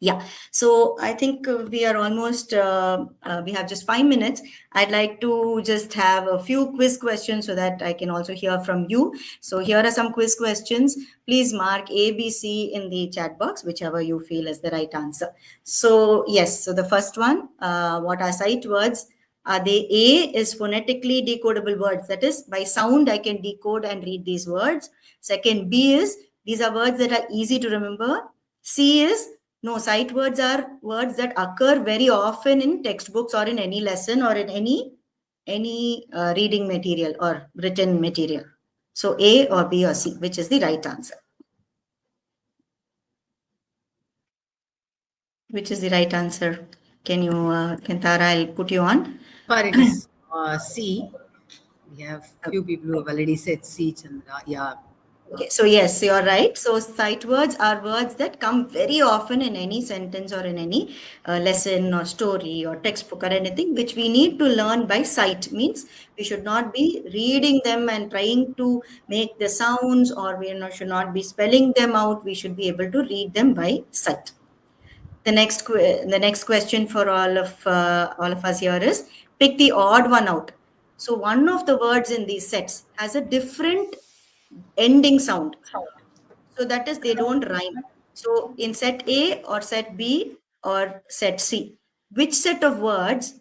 Yeah, so I think we are almost, we have just 5 minutes. I'd like to just have a few quiz questions so that I can also hear from you. So here are some quiz questions. Please mark A, B, C in the chat box, whichever you feel is the right answer. So yes, so the first one, what are sight words? Are they? A is phonetically decodable words. That is, by sound, I can decode and read these words. Second, B is, these are words that are easy to remember. C is, no, sight words are words that occur very often in textbooks or in any lesson or in any reading material or written material. So A or B or C, which is the right answer? Which is the right answer? Can you, Kantara, I'll put you on. But it is C. We have few people who have already said C, Chandra. Yeah. Okay, so yes, you're right. So sight words are words that come very often in any sentence or in any lesson or story or textbook or anything, which we need to learn by sight. Means we should not be reading them and trying to make the sounds, or we should not be spelling them out. We should be able to read them by sight. The next question for all of us here is, pick the odd one out. So one of the words in these sets has a different ending sound. So that is, they don't rhyme. So in set A or set B or set C, in which set of words,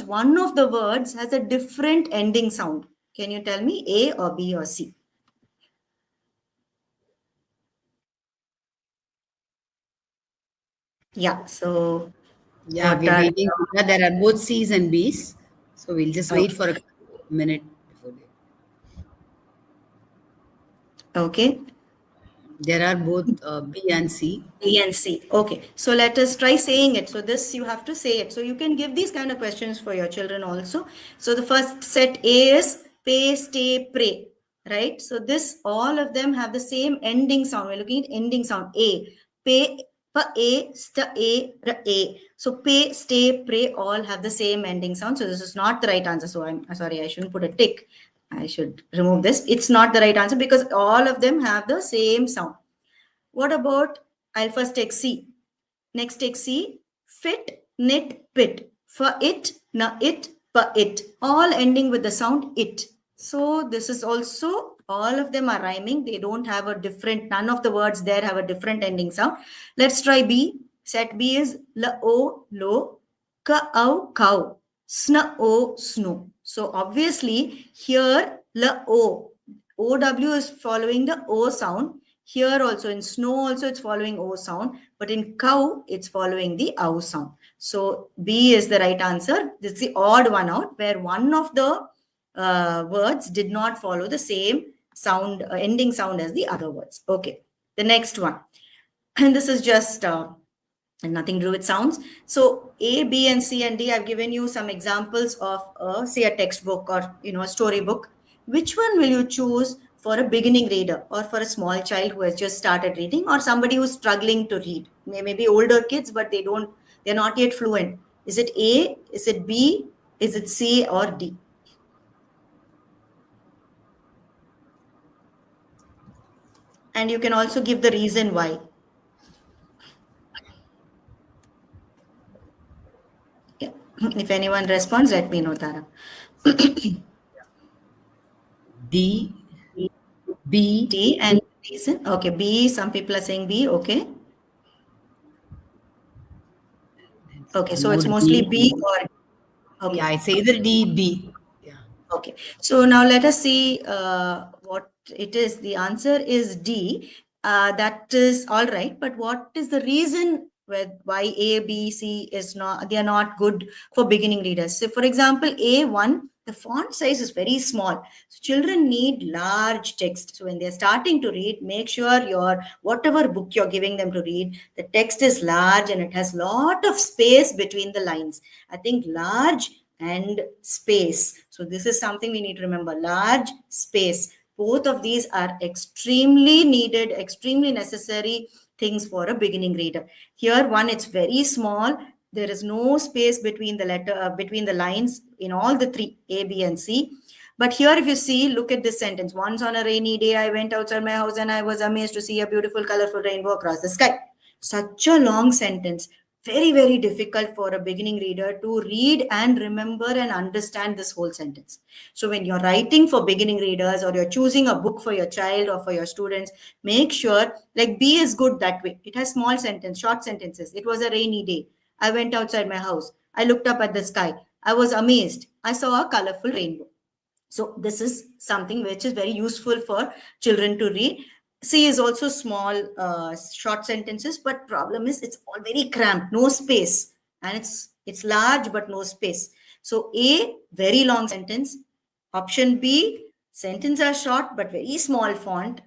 one of the words has a different ending sound? Can you tell me A or B or C? Yeah, so Yeah, what we're are, waiting. Yeah, there are both C's and B's. So we'll just wait for a minute before they. okay. There are both B and C. B and C. Okay, so let us try saying it. So this, you have to say it. So you can give these kind of questions for your children also. So the first set A is pay, stay, pray, right? So this, all of them have the same ending sound. We're looking at ending sound. A, pay, pa, a, sta, a, ra, a. So pay, stay, pray all have the same ending sound. So this is not the right answer. So I'm sorry, I shouldn't put a tick. I should remove this. It's not the right answer because all of them have the same sound. What about, I'll first take C. Next take C. Fit, knit, pit. For it, na it, pa it. All ending with the sound it. So this is also, all of them are rhyming. They don't have a different, none of the words there have a different ending sound. Let's try B. Set B is la o, lo, ka au, cow. Sna o, snow. So obviously here la o, OW is following the O sound. Here also in snow also it's following O sound, but in cow it's following the OW sound. So B is the right answer. This is the odd one out, where one of the words did not follow the same sound, ending sound as the other words. Okay, the next one. And this is just nothing to do with sounds. So A, B, and C and D, I've given you some examples of, say, a textbook or a storybook. Which one will you choose for a beginning reader, or for a small child who has just started reading, or somebody who's struggling to read? Maybe older kids, but they're not yet fluent. Is it A? Is it B? Is it C or D? And you can also give the reason why. Yeah. If anyone responds, let me know, Tara. D, B. D and reason. Okay, B. Some people are saying B. Okay. Okay, One so more it's mostly D. B or Yeah, okay. it's either D, B. Yeah. Okay, so now let us see what it is. The answer is D. That is all right, but what is the reason why A, B, C is not, they are not good for beginning readers? So, for example, A1, the font size is very small. So, children need large text. So, when they're starting to read, make sure your whatever book you're giving them to read, the text is large and it has lot of space between the lines. I think large and space. So this is something we need to remember. Large space. Both of these are extremely needed, extremely necessary things for a beginning reader. Here, one, it's very small. There is no space between the between the lines in all the three, A, B, and C. But here, if you see, look at this sentence. Once on a rainy day, I went outside my house and I was amazed to see a beautiful, colorful rainbow across the sky. Such a long sentence. Very, very difficult for a beginning reader to read and remember and understand this whole sentence. So when you're writing for beginning readers or you're choosing a book for your child or for your students, make sure, like B is good that way. It has small sentence, short sentences. It was a rainy day. I went outside my house. I looked up at the sky. I was amazed. I saw a colorful rainbow. So this is something which is very useful for children to read. C is also small, short sentences, but problem is it's all very cramped, no space, and it's large but no space. So A, very long sentence. Option B, sentence are short but very small font.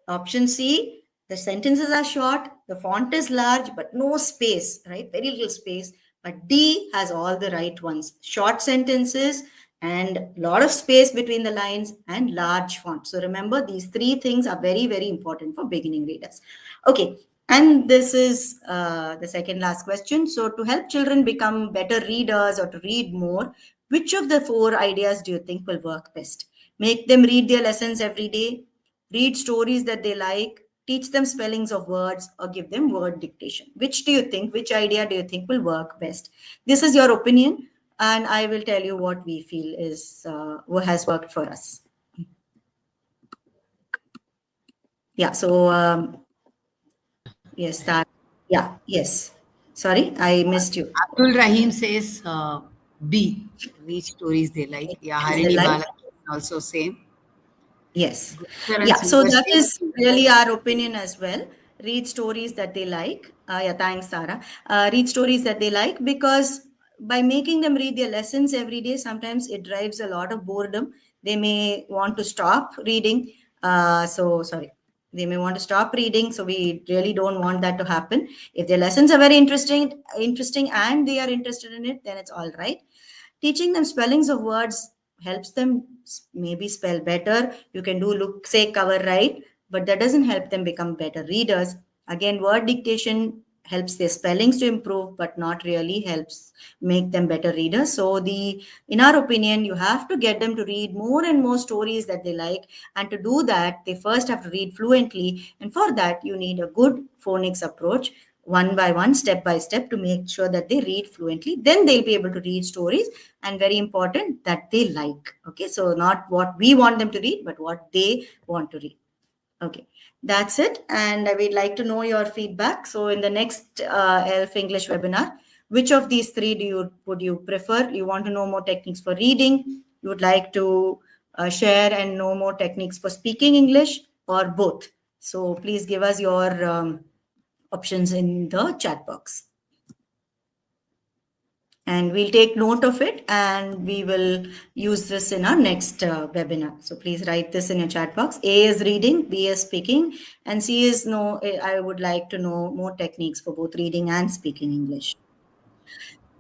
Option C, the sentences are short, the font is large but no space, right? Very little space. But D has all the right ones. Short sentences and a lot of space between the lines and large font. So remember, these three things are very, very important for beginning readers. Okay, and this is the second last question. So to help children become better readers or to read more, which of the four ideas do you think will work best? Make them read their lessons every day, read stories that they like, teach them spellings of words, or give them word dictation. Which do you think, which idea do you think will work best? This is your opinion, and I will tell you what we feel is what has worked for us. Yeah, so yes, that, yeah, yes. Sorry, I missed you. Abdul Rahim says B. Read stories they like. Yeah, Is the Harini light? Bala also same. Yes. Charan Yeah, so Silver that says is really our opinion as well. Read stories that they like. Yeah, thanks, Sarah. Read stories that they like, because by making them read their lessons every day, sometimes it drives a lot of boredom. They may want to stop reading. Sorry. They may want to stop reading, so we really don't want that to happen. If their lessons are very interesting, and they are interested in it, then it's all right. Teaching them spellings of words helps them maybe spell better. You can do look, say, cover, right, but that doesn't help them become better readers. Again, word dictation helps their spellings to improve, but not really helps make them better readers. So in our opinion, you have to get them to read more and more stories that they like, and to do that, they first have to read fluently, and for that you need a good phonics approach, one by one, step by step, to make sure that they read fluently. Then they'll be able to read stories, and very important, that they like. Okay, so not what we want them to read, but what they want to read. Okay, that's it. And I would like to know your feedback. So in the next ELF English webinar, which of these three would you prefer? You want to know more techniques for reading? You would like to share and know more techniques for speaking English, or both? So please give us your options in the chat box. And we'll take note of it, and we will use this in our next webinar. So please write this in your chat box. A is reading, B is speaking, and C is no, I would like to know more techniques for both reading and speaking English.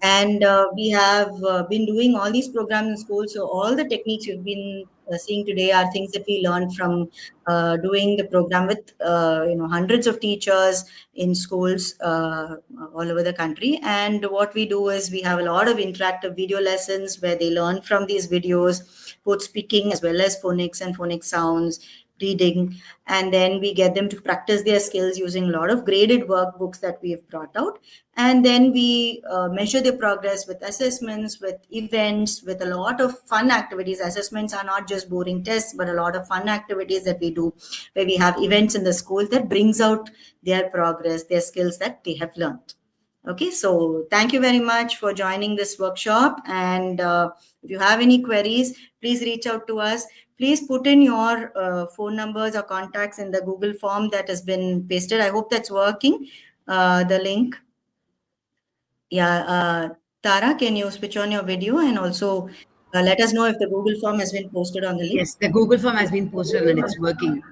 And we have been doing all these programs in school. So all the techniques you've been seeing today are things that we learned from doing the program with hundreds of teachers in schools all over the country. And what we do is we have a lot of interactive video lessons where they learn from these videos, both speaking as well as phonics and phonic sounds. reading, and then we get them to practice their skills using a lot of graded workbooks that we've brought out. And then we measure their progress with assessments, with events, with a lot of fun activities. Assessments are not just boring tests, but a lot of fun activities that we do, where we have events in the school that brings out their progress, their skills that they have learned. Okay, so thank you very much for joining this workshop. And if you have any queries, please reach out to us. Please put in your phone numbers or contacts in the Google form that has been pasted. I hope that's working. The link. Yeah, Tara, can you switch on your video and also let us know if the Google form has been posted on the link? Yes, the Google form has been posted and it's working.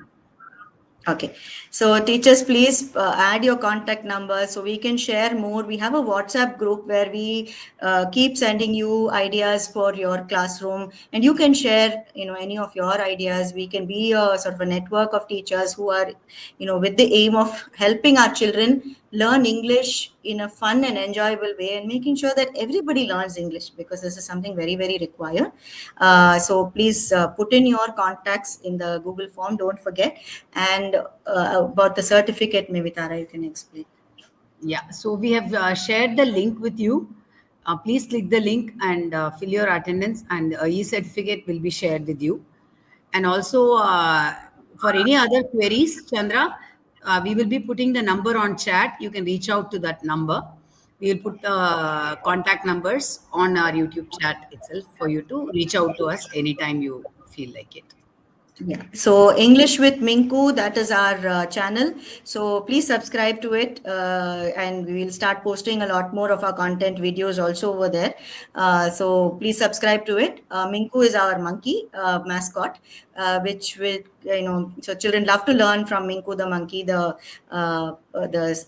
Okay, so teachers, please add your contact number so we can share more. We have a WhatsApp group where we keep sending you ideas for your classroom, and you can share, any of your ideas. We can be a sort of a network of teachers who are, with the aim of helping our children learn English in a fun and enjoyable way, and making sure that everybody learns English, because this is something very, very required. So please put in your contacts in the Google form, don't forget. And about the certificate, maybe Tara, you can explain. Yeah, so we have shared the link with you. Please click the link and fill your attendance, and e-certificate will be shared with you. And also, for any other queries, Chandra, we will be putting the number on chat. You can reach out to that number. We will put contact numbers on our YouTube chat itself for you to reach out to us anytime you feel like it. Yeah. So English with Minku, that is our channel. So please subscribe to it, and we will start posting a lot more of our content videos also over there. So please subscribe to it. Minku is our monkey mascot, which will, so children love to learn from Minku the monkey. The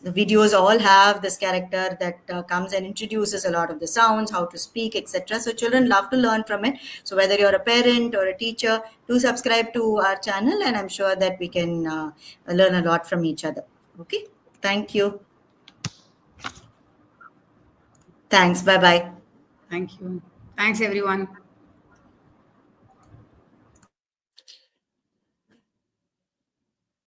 videos all have this character that comes and introduces a lot of the sounds, how to speak, etc. So children love to learn from it. So whether you're a parent or a teacher, do subscribe to our channel, and I'm sure that we can learn a lot from each other. Okay, thank you. Thanks. Bye bye. Thank you. Thanks, everyone.